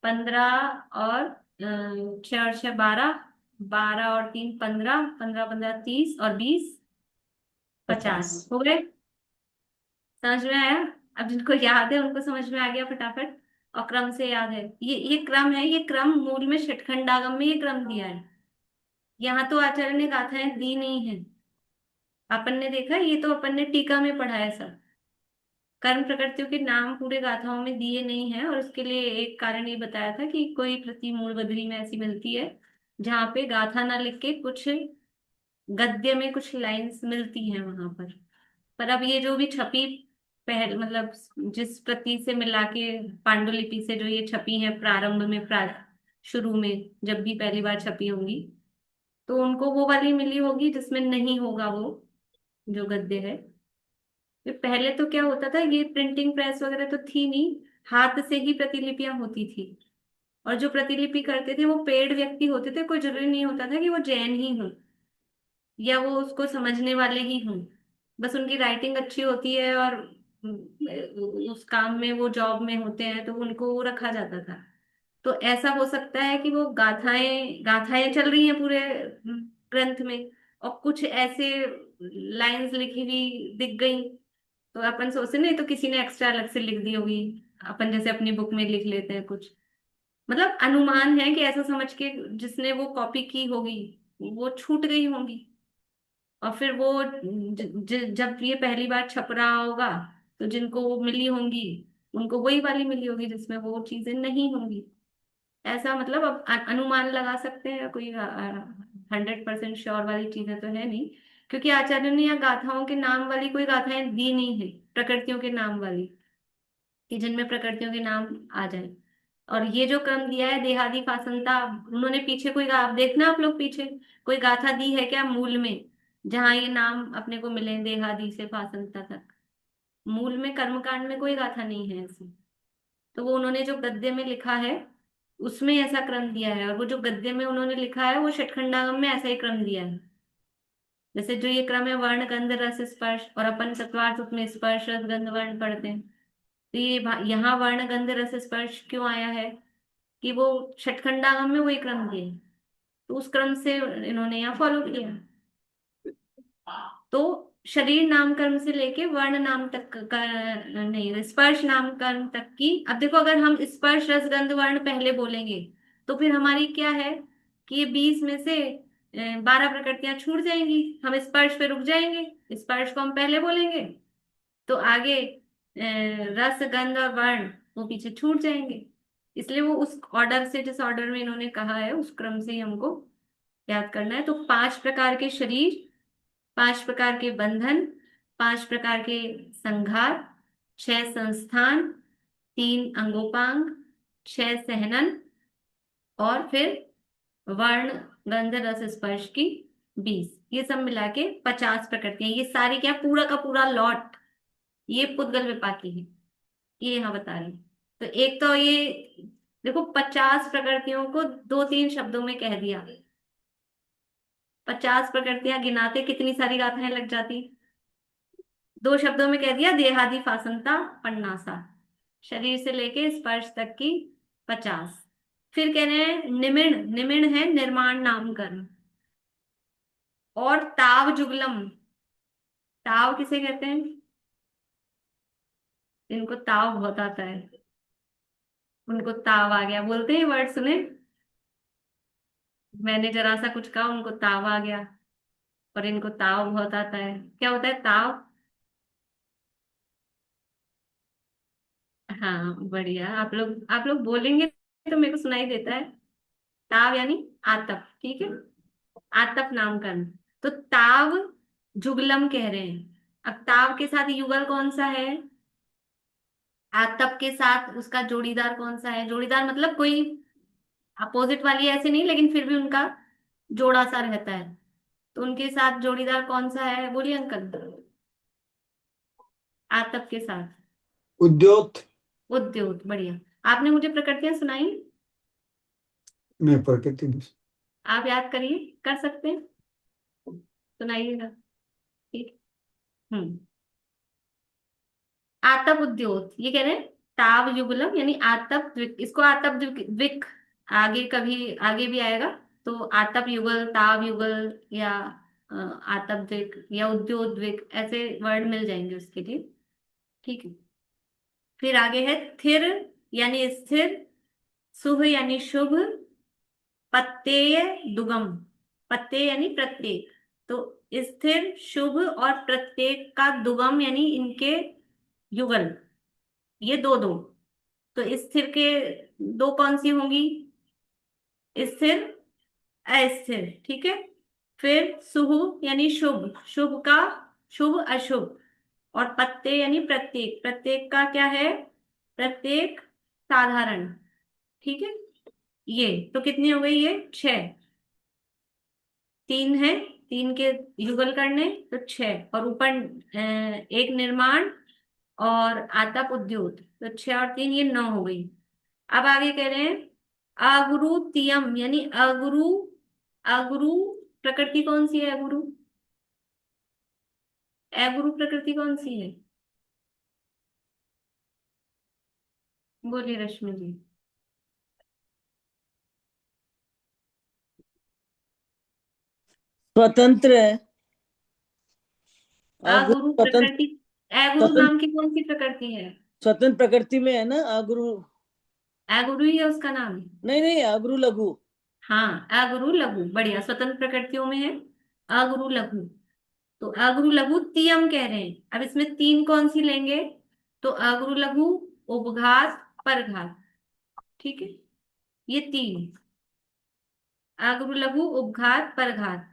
15 और 6 और 6 12। 12 और 3 15। 15 15 30 और 20 50 50। हो गए। समझ में आया? अब जिनको याद है उनको समझ में आ गया फटाफट। और क्रम से याद है, ये क्रम है। ये क्रम मूल में षटखंडागम में ये क्रम दिया है। यहाँ तो आचार्य ने गाथाएं दी नहीं है। अपन ने देखा, ये तो अपन ने टीका में पढ़ा है सब। कर्म प्रकृतियों के नाम पूरे गाथाओं में दिए नहीं है, और उसके लिए एक कारण ये बताया था कि कोई कृति मूल बद्री में ऐसी मिलती है जहाँ पे गाथा ना लिख के कुछ गद्य में कुछ लाइंस मिलती हैं वहां पर अब ये जो भी छपी पहल मतलब जिस प्रति से मिला के पांडुलिपि से जो ये छपी है प्रारंभ में शुरू में जब भी पहली बार छपी होंगी, तो उनको वो वाली मिली होगी जिसमें नहीं होगा वो जो गद्य है। ये पहले तो क्या होता था, ये प्रिंटिंग प्रेस वगैरह तो थी नहीं, हाथ से ही प्रतिलिपियां होती थी। और जो प्रतिलिपि करते थे वो पेड व्यक्ति होते थे, कोई जरूरी नहीं होता था कि वो जैन ही हो या वो उसको समझने वाले ही हों। बस उनकी राइटिंग अच्छी होती है और उस काम में वो जॉब में होते हैं तो उनको वो रखा जाता था। तो ऐसा हो सकता है कि वो गाथाएं गाथाएं चल रही हैं पूरे ग्रंथ में, और कुछ ऐसे लाइंस लिखी हुई दिख गई, तो अपन सोचते नहीं तो किसी ने एक्स्ट्रा अलग से लिख दी होगी। अपन जैसे अपनी बुक में लिख लेते हैं कुछ, मतलब अनुमान है कि ऐसा समझ के जिसने वो कॉपी की होगी वो छूट गई होंगी। और फिर वो जब ये पहली बार छप रहा होगा तो जिनको वो मिली होंगी उनको वही वाली मिली होगी जिसमें वो चीजें नहीं होंगी। ऐसा मतलब अब अनुमान लगा सकते हैं, कोई 100% श्योर वाली चीजें तो है नहीं, क्योंकि आचार्य ने यहाँ गाथाओं के नाम वाली कोई गाथाएं दी नहीं है, प्रकृतियों के नाम वाली, कि जिनमें प्रकृतियों के नाम आ जाए। और ये जो क्रम दिया है देहादि फासनता, उन्होंने पीछे कोई आप देखना, आप लोग पीछे कोई गाथा दी है क्या मूल में जहां ये नाम अपने को मिले देहादि से फासनता तक? मूल में कर्मकांड में कोई गाथा नहीं है ऐसी। तो वो उन्होंने जो गद्य में लिखा है उसमें ऐसा क्रम दिया है, और वो जो गद्य में उन्होंने लिखा है वो षटखंडागम में ऐसा ही क्रम दिया है। जैसे जो ये क्रम है वर्ण गंध रस स्पर्श, और अपन चतुर्थ उसमें स्पर्श रस गंध वर्ण पढ़ते हैं। तो ये यहाँ वर्ण गंध रस स्पर्श क्यों आया है कि वो षटखंडागम में वही क्रम दिए, तो उस क्रम से इन्होंने यहाँ फॉलो किया। तो शरीर नामकरण से लेके वर्ण नाम तक का, नहीं स्पर्श नामकरण तक की। अब देखो, अगर हम स्पर्श रस गंध वर्ण पहले बोलेंगे तो फिर हमारी क्या है कि ये 20 में से 12 प्रकृतियां छूट जाएंगी, हम स्पर्श पे रुक जाएंगे, स्पर्श को हम पहले बोलेंगे तो आगे रस गंध और वर्ण वो पीछे छूट जाएंगे। इसलिए वो उस ऑर्डर से, जिस ऑर्डर में इन्होंने कहा है उस क्रम से ही हमको याद करना है। तो 5 प्रकार के शरीर, 5 प्रकार के बंधन, 5 प्रकार के संघात, 6 संस्थान, 3 अंगोपांग, 6 सहनन, और फिर वर्ण गंध रस स्पर्श की 20, ये सब मिला के 50 प्रकृतियां। ये सारी क्या, पूरा का पूरा लॉट ये पुद्गल विपाकी है, ये यहाँ बता रही हूँ। तो एक तो ये देखो, 50 प्रकृतियों को 2-3 शब्दों में कह दिया। 50 प्रकृतियां गिनाते कितनी सारी गाथाएं लग जाती। 2 शब्दों में कह दिया, देहादि फासनता पन्नासा, शरीर से लेके स्पर्श तक की 50। फिर कह रहे हैं निमिण, निमिण है निर्माण नामकरण, और ताव जुगलम। ताव किसे कहते हैं? इनको ताव बहुत आता है, उनको ताव आ गया बोलते हैं, वर्ड सुने? मैंने जरा सा कुछ कहा, उनको ताव आ गया, और इनको ताव बहुत आता है। क्या होता है ताव? हाँ बढ़िया, आप लोग बोलेंगे तो मेरे को सुनाई देता है। ताव यानी आतप, ठीक है, आतप नामकरण। तो ताव जुगलम कह रहे हैं। अब ताव के साथ युगल कौन सा है? आतप के साथ उसका जोड़ीदार कौन सा है? जोड़ीदार मतलब कोई अपोजिट वाली ऐसे नहीं, लेकिन फिर भी उनका जोड़ा सा रहता है। तो उनके साथ जोड़ीदार कौन सा है, बोलिए अंकल। आतप के साथ उद्योत। उद्योत, बढ़िया। आपने मुझे प्रकृतियां सुनाई, मैं प्रकृति में आप याद करिए, कर सकते हैं, सुनाइएगा, ठीक। आतप उद्योत, ये कह रहे हैं ताव युगलम यानी आतप द्विक, इसको आतप द्विक आगे कभी आगे भी आएगा। तो आतप युगल, ताव युगल, या आतप द्विक या उद्योद्विक, ऐसे वर्ड मिल जाएंगे उसके लिए, ठीक है। फिर आगे है थिर यानी स्थिर, शुभ यानी शुभ, पत्तेय दुगम, पत्ते यानी प्रत्येक। तो स्थिर, शुभ और प्रत्येक का दुगम यानी इनके युगल, ये दो दो। तो स्थिर के दो कौन सी होंगी? स्थिर, अस्थिर, ठीक है। फिर शुभ यानी शुभ, शुभ का शुभ अशुभ, और पत्ते यानी प्रत्येक, प्रत्येक का क्या है? प्रत्येक साधारण, ठीक है। ये तो कितनी हो गई, ये 6, 3 है, 3 के युगल करने तो 6, और ऊपर एक निर्माण और आतप उद्योत, तो 6 और 3 ये 9 हो गई। अब आगे कह रहे हैं अगुरुतियम यानी अगुरु, अगुरु प्रकृति कौन सी है? अगुरु, अगुरु प्रकृति कौन सी है? बोलिए रश्मि जी। स्वतंत्र है। अगुरु स्वतंत्र, प्रकृति, अगुरु स्वतंत्र, नाम की कौन सी प्रकृति है? स्वतंत्र प्रकृति में है ना अगुरु। अगुरु ही है उसका नाम? नहीं नहीं, अगुरु लघु। हाँ अगुरु लघु, बढ़िया, स्वतंत्र प्रकृतियों में है अगुरु लघु। तो अगुरु लघु तियम कह रहे हैं। अब इसमें 3 कौन सी लेंगे? तो अगुरु लघु, उपघात, परघात, ठीक है, ये 3, अगुरु लघु उपघात परघात।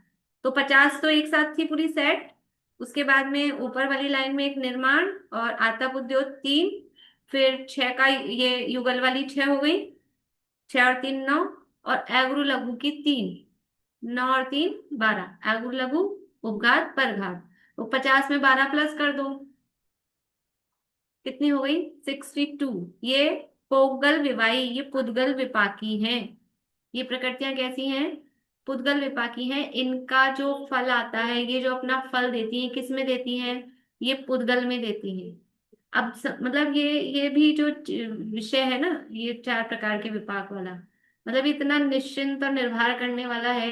तो 50 तो एक साथ थी पूरी सेट। उसके बाद में ऊपर वाली लाइन में एक निर्माण और आतप उद्योग 3, फिर 6 का ये युगल वाली 6 हो गई, 6 और 3 9, और अगुरु लघु की 3, 9 और 3 12, अगुरु लघु उपघात परघात। तो 50 में 12 प्लस कर दो, कितनी हो गई? 62। ये पोगल विवाही, ये पुद्गल विपाकी हैं। ये प्रकृतियां कैसी हैं? पुद्गल विपाकी हैं। इनका जो फल आता है, ये जो अपना फल देती हैं, किस में देती हैं? ये पुद्गल में देती हैं। अब मतलब ये भी जो विषय है ना, ये 4 प्रकार के विपाक वाला, मतलब इतना निश्चिंत और निर्भर करने वाला है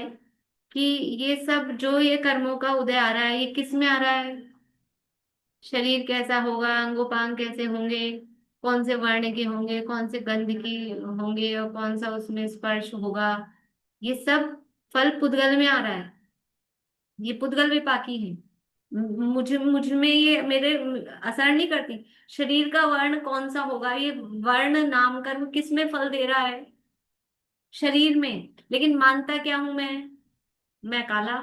कि ये सब जो ये कर्मों का उदय आ रहा है, ये किस में आ रहा है? शरीर कैसा होगा, अंगोपांग कैसे होंगे, कौन से वर्ण के होंगे, कौन से गंध की होंगे, और कौन सा उसमें स्पर्श होगा, ये सब फल पुद्गल में आ रहा है। ये पुद्गल विपाकी है। मुझ में ये मेरे असर नहीं करती। शरीर का वर्ण कौन सा होगा, ये वर्ण नामकरण किस में फल दे रहा है? शरीर में। लेकिन मानता क्या हूं मैं काला,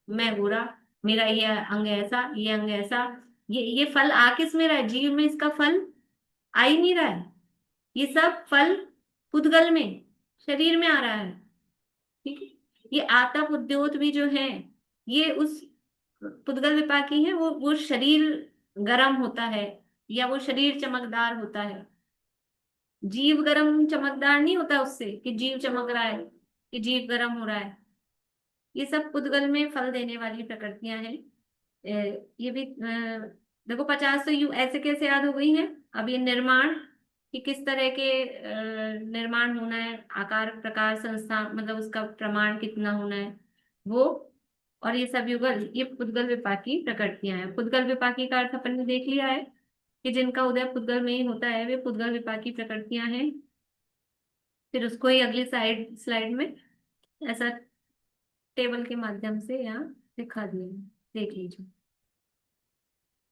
मैं गोरा, मेरा ये अंग ऐसा, ये अंग ऐसा, ये फल आ किस में रहा है? जीव में इसका फल आ ही नहीं रहा है। ये सब फल पुद्गल में, शरीर में आ रहा है। ठीक है। ये आतप उद्योत भी जो है, ये उस पुद्गल विपाकी है। वो शरीर गर्म होता है या वो शरीर चमकदार होता है। जीव गर्म चमकदार नहीं होता उससे कि जीव चमक रहा है, कि जीव गर्म हो रहा है। ये सब पुद्गल में फल देने वाली प्रकृतियां हैं। ये भी देखो 50 तो यू ऐसे कैसे याद हो गई हैं। अब ये निर्माण, कि किस तरह के निर्माण होना है, आकार प्रकार संस्था, मतलब उसका प्रमाण कितना होना है वो। और ये सब युगल, ये पुद्गल विपाकी प्रकृतियां हैं। पुद्गल विपाकी का अर्थ अपन ने देख लिया है कि जिनका उदय पुद्गल में ही होता है, वे पुद्गल विपाकी प्रकृतियां हैं। फिर उसको ही अगली स्लाइड में ऐसा टेबल के माध्यम से यहाँ दिखा दिए, देख लीजिए।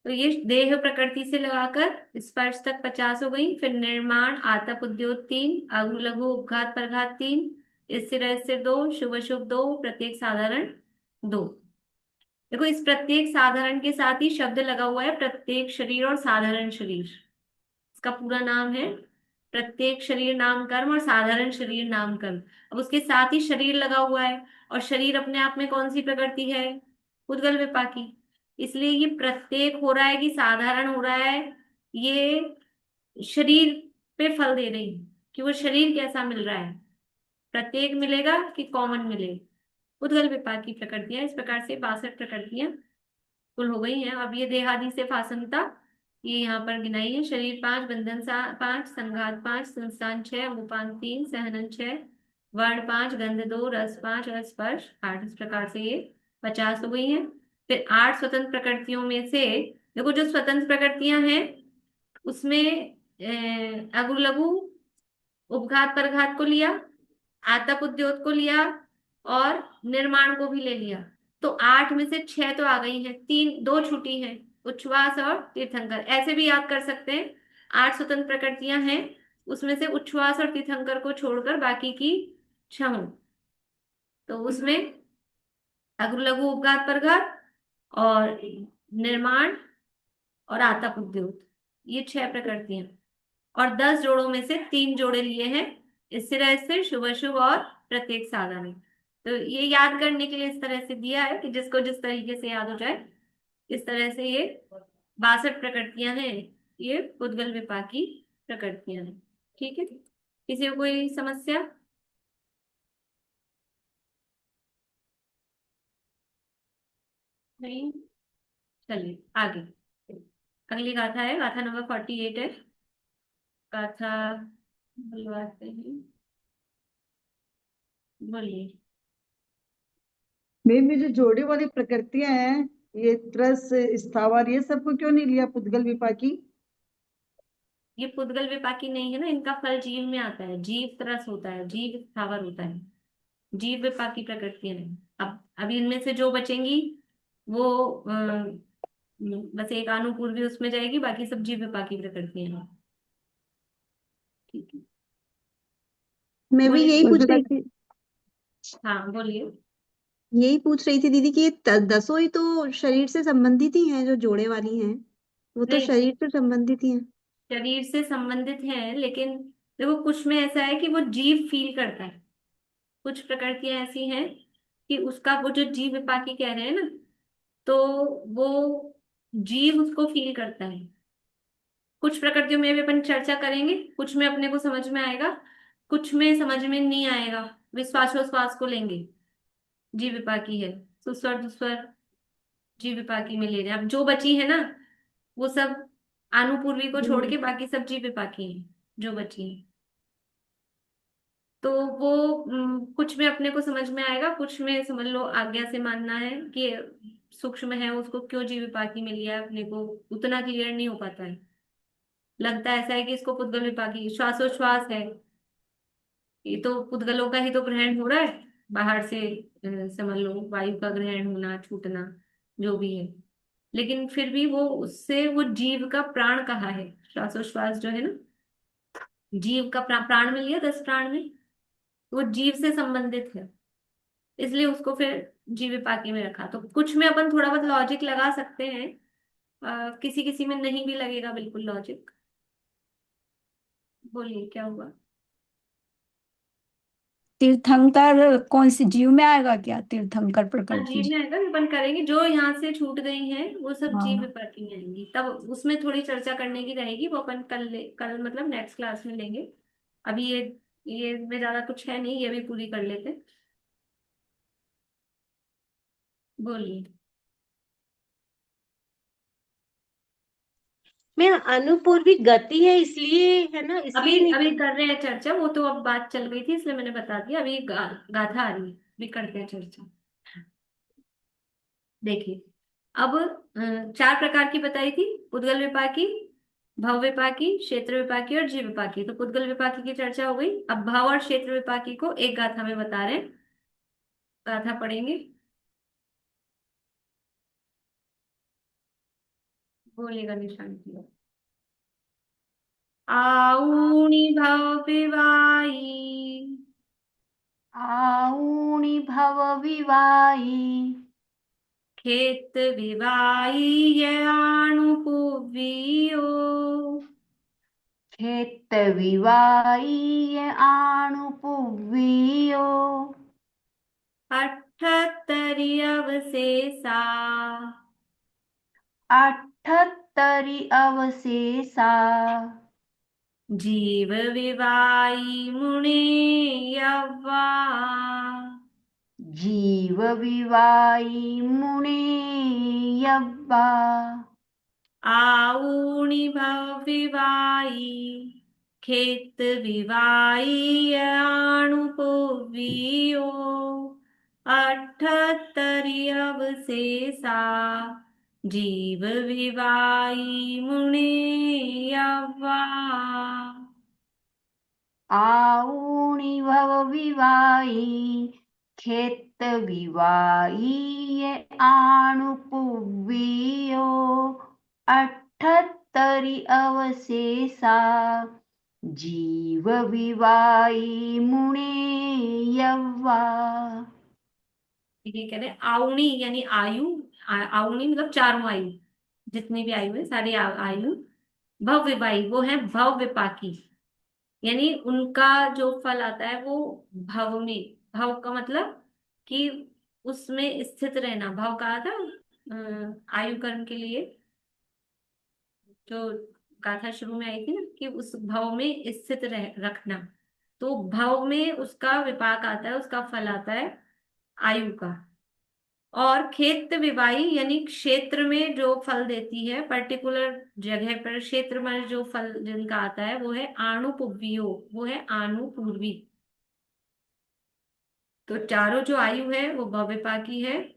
तो ये देह प्रकृति से लगाकर स्पर्श तक 50 हो गई। फिर निर्माण, आतप उद्योग 3, अगु लघु उपघात परघात 3, स्थिर स्थिर 2, शुभ शुभ 2, प्रत्येक साधारण 2। देखो इस प्रत्येक साधारण के साथ ही शब्द लगा हुआ है, प्रत्येक शरीर और साधारण शरीर। इसका पूरा नाम है प्रत्येक शरीर नाम कर्म और साधारण शरीर नाम कर्म। अब उसके साथ ही शरीर लगा हुआ है, और शरीर अपने आप में कौन सी प्रकृति है? पुद्गल विपाकी। इसलिए ये प्रत्येक हो रहा है कि साधारण हो रहा है, ये शरीर पे फल दे रही है कि वो शरीर कैसा मिल रहा है, प्रत्येक मिलेगा कि कॉमन मिलेगा। पुद्गल विपाकी प्रकृतियां, इस प्रकार से 62 प्रकृतियां कुल हो गई हैं। अब ये देहादि से फासनता, ये यहाँ पर गिनाई है। शरीर 5, बंधन 5, संघात 5, संस्थान 6, अंगोपांग 3, सहनन 6, वर्ण 5, गंध 2, रस 5 और स्पर्श 8। इस प्रकार से ये 50 हो गई हैं। फिर 8 स्वतंत्र प्रकृतियों में से देखो, जो स्वतंत्र प्रकृतियां हैं उसमें अगु लघु उपघात परघात को लिया, आतप उद्योग को लिया और निर्माण को भी ले लिया। तो 8 में से 6 तो आ गई हैं, 2 छूटी हैं, उच्छ्वास और तीर्थंकर। ऐसे भी याद कर सकते हैं। 8 स्वतंत्र प्रकृतियां हैं, उसमें से उच्छ्वास और तीर्थंकर को छोड़कर बाकी की 6 हों। तो उसमें अग्र लघु उपघात परघात और निर्माण और आतप उद्योग, ये 6 प्रकृतियां। और 10 जोड़ों में से 3 जोड़े लिए हैं, स्थिर स्थिर, शुभ शुभ और प्रत्येक साधारण। तो ये याद करने के लिए इस तरह से दिया है कि जिसको जिस तरीके से याद हो जाए। इस तरह से ये 62 प्रकृतियां हैं, ये पुद्गल विपाकी प्रकृतियां हैं। ठीक है, किसी को कोई समस्या? नहीं, चलिए आगे। अगली गाथा है, गाथा नंबर 48 है। गाथा बुलवाते हैं, बोलिए। मैम ये जो जोड़े वाली प्रकृतियां हैं, ये त्रस स्थावर, ये सबको क्यों नहीं लिया पुद्गल विपाकी? ये पुद्गल विपाकी नहीं है ना, इनका फल जीव में आता है। जीव तरस होता है, जीव स्थावर होता है, जीव विपाकी प्रकृतियां नहीं। अब इनमें से जो बचेंगी वो बस एक अनुपूर्वी उसमें जाएगी, बाकी सब जीव विपाकी प्रकृतियां हैं। ठीक है, मैं भी यही पूछ रही थी। हाँ बोलिए। यही पूछ रही थी दीदी कि ये 10 ही तो शरीर से संबंधित ही हैं, जो जोड़े वाली हैं वो तो नहीं, शरीर से संबंधित ही हैं। शरीर से संबंधित है, लेकिन देखो कुछ में ऐसा है कि वो जीव फील करता है। कुछ प्रकृतियां ऐसी हैं कि उसका वो जो जीव विपाकी कह रहे हैं ना, तो वो जीव उसको फील करता है। कुछ प्रकृतियों में भी अपन चर्चा करेंगे, कुछ में अपने को समझ में आएगा, कुछ में समझ में नहीं आएगा। विश्वासोश्वास को लेंगे, जीव विपाकी है। सुस्वर दुस्वर जीव विपाकी में ले रहे हैं। अब जो बची है ना, वो सब अनुपूर्वी को छोड़ के बाकी सब जीव विपाकी हैं जो बची है। तो वो कुछ में अपने को समझ में आएगा, कुछ में समझ लो आज्ञा से मानना है कि सूक्ष्म है, उसको क्यों जीव विपाकी में लिया है, अपने को उतना क्लियर नहीं हो पाता है। लगता है ऐसा है कि इसको पुद्गल विपाकी, श्वासोश्वास है, ये तो पुद्गलों का ही तो ग्रहण हो रहा है बाहर से। समझ लो वायु का ग्रहण होना, छूटना, जो भी है। लेकिन फिर भी वो उससे वो जीव का प्राण कहा है। श्वासोश्वास जो है ना, जीव का प्राण में लिया 10 प्राण में, वो जीव से संबंधित है, इसलिए उसको फिर जीव विपाकी में रखा। तो कुछ में अपन थोड़ा बहुत लॉजिक लगा सकते हैं, किसी किसी में नहीं भी लगेगा बिल्कुल लॉजिक। बोलिए क्या हुआ। तीर्थंकर कौन सी जीव में आएगा क्या? तीर्थंकर हाँ, प्रकृति। जीव में आएगा, अपन करेंगे जो यहाँ से छूट गई हैं वो सब जीव हाँ। विपाक में आएंगी, तब उसमें थोड़ी चर्चा करने की रहेगी, वो अपन कल मतलब नेक्स्ट क्लास में लेंगे। अभी ये में ज्यादा कुछ है नहीं, ये भी पूरी कर लेते हैं। बोलिए। मैं अनुपूर्वी गति है इसलिए, है ना, अभी इसलिए नहीं अभी कर। कर रहे हैं चर्चा, वो तो अब बात चल गई थी इसलिए मैंने बता दिया। अभी गाथा आ रही है, अभी करते हैं चर्चा। देखिए, अब चार प्रकार की बताई थी, पुद्गल विपाकी, भव विपाकी, क्षेत्र विपाकी और जीव विपाकी। तो पुद्गल विपाकी की चर्चा हो गई। अब भव और क्षेत्र विपाकी को एक गाथा में बता रहे हैं, गाथा पढ़ेंगे। बोलेगा निशान की। आऊणी भव विवाही, आऊणी भव विवाही, खेत विवाही आणुपुवियो, खेत विवाही आणुपुवियो, अठत्तरी अवशेषा, अठत्तरी अवशेषा, जीव विवाही मुने यव्वा, जीव विवाही मुने यब्बा, आऊणी भव विवाही, खेत विवाही आणुपुवियो, अठत्तरी अवशेषा, जीव विवाही मुने यव्वा। आऊणी भव विवाही, खेत विवाही आणुपुवियो, अठत्तरी अवशेषा, जीव विवाही मुने यव्वा। ये कह रहे हैं आऊणी यानी आयु, आऊणी मतलब चारों आयु, जितनी भी आयु है सारी आयु। भव विवाही वो है भव विपाकी, यानी उनका जो फल आता है वो भव में, भव का मतलब कि उसमें स्थित रहना, भव कहा था आयु कर्म के लिए, जो गाथा शुरू में आई थी ना कि उस भव में स्थित रखना। तो भव में उसका विपाक आता है, उसका फल आता है आयु का। और खेत विवाही यानी क्षेत्र में जो फल देती है, पर्टिकुलर जगह पर क्षेत्र में जो फल जिनका आता है वो है आणुपूर्वियो, वो है आणुपूर्वी। तो चारों जो आयु है वो भव विपाकी है,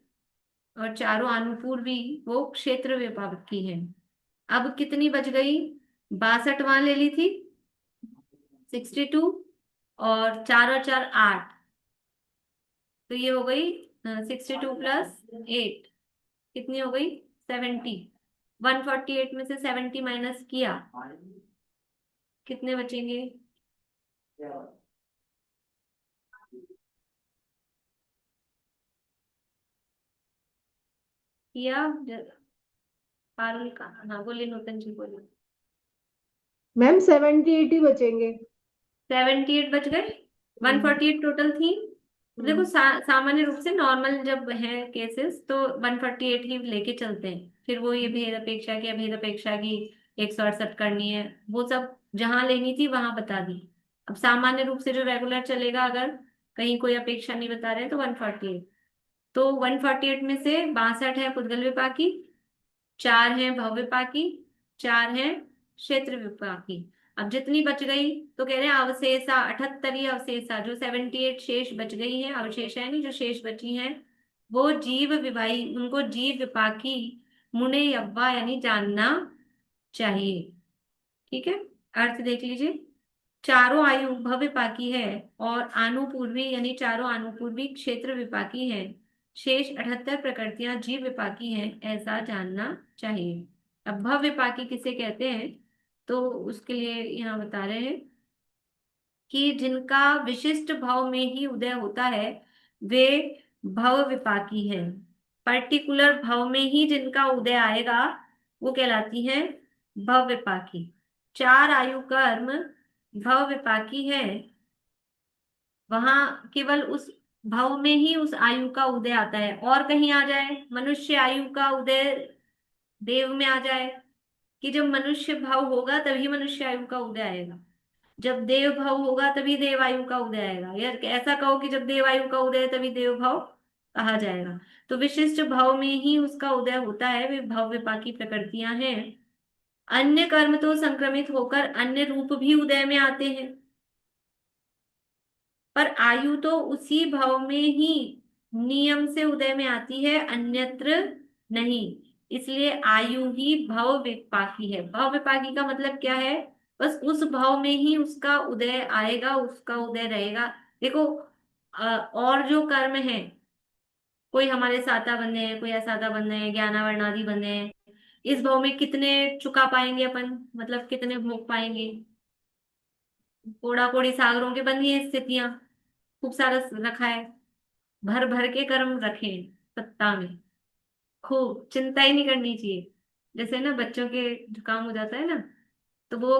और चारों अनुपूर्वी वो क्षेत्र विपाकी है। अब कितनी बच गई, 62 वहां ले ली थी, 62, और 4 और 4 8, तो ये हो गई 62 + 8, कितनी हो गई 70। 148 में से 70 माइनस किया, कितने बचेंगे, किया पारुल का। हाँ बोलिए नूतन जी, बोलिए। मैम 78 ही बचेंगे। 78 बच गए, 148 टोटल थी। तो देखो सामान्य रूप से नॉर्मल जब है केसेस तो 148 ही लेके चलते हैं, फिर वो ये भेद अपेक्षा की अभेद अपेक्षा की 168 करनी है, वो सब जहां लेनी थी वहां बता दी। अब सामान्य रूप से जो रेगुलर चलेगा, अगर कहीं कोई अपेक्षा नहीं बता रहे तो 148। तो 148 में से 62 है पुद्गल विपाकी, 4 है भव विपाकी, 4 है क्षेत्र विपाकी। अब जितनी बच गई तो कह रहे हैं अवशेषा, 78 अवशेषा, जो 78 शेष बच गई है, अवशेष है नहीं, जो शेष बची हैं वो जीव विवाही, उनको जीव विपाकी मुने यव्वा यानी जानना चाहिए। ठीक है, अर्थ देख लीजिए। चारों आयु भव विपाकी है और आनुपूर्वी यानी चारों आनुपूर्वी क्षेत्र विपाकी है, शेष 78 प्रकृतियां जीव विपाकी हैं, ऐसा जानना चाहिए। अब भव विपाकी किसे कहते हैं, तो उसके लिए यहाँ बता रहे हैं कि जिनका विशिष्ट भाव में ही उदय होता है वे भव विपाकी हैं। पर्टिकुलर भाव में ही जिनका उदय आएगा वो कहलाती है भव विपाकी। 4 आयु कर्म भव विपाकी है, वहां केवल उस भव में ही उस आयु का उदय आता है। और कहीं आ जाए, मनुष्य आयु का उदय देव में आ जाए, कि जब मनुष्य भाव होगा तभी मनुष्य आयु का उदय आएगा, जब देव भाव होगा तभी देव आयु का उदय आएगा, या ऐसा कहो कि जब देव आयु का उदय है तभी देव भाव कहा जाएगा। तो विशिष्ट भाव में ही उसका उदय होता है, वे भाव विपाकी प्रकृतियां हैं। अन्य कर्म तो संक्रमित होकर अन्य रूप भी उदय में आते हैं, पर आयु तो उसी भाव में ही नियम से उदय में आती है, अन्यत्र नहीं। इसलिए आयु ही भव विपाकी है। भव विपाकी का मतलब क्या है? बस उस भाव में ही उसका उदय आएगा, उसका उदय रहेगा। देखो, और जो कर्म है, कोई हमारे साता बंधे हैं, कोई असाता बंधे हैं, ज्ञानावर्णादि बंधे हैं, इस भाव में कितने चुका पाएंगे अपन, मतलब कितने भोग पाएंगे? कोड़ा कोड़ी सागरों के बंधी है स्थितियां, खूब सारा रखा है, भर भर के कर्म रखे हैं सत्ता में, खूब चिंता ही नहीं करनी चाहिए। जैसे ना बच्चों के जुकाम हो जाता है ना, तो वो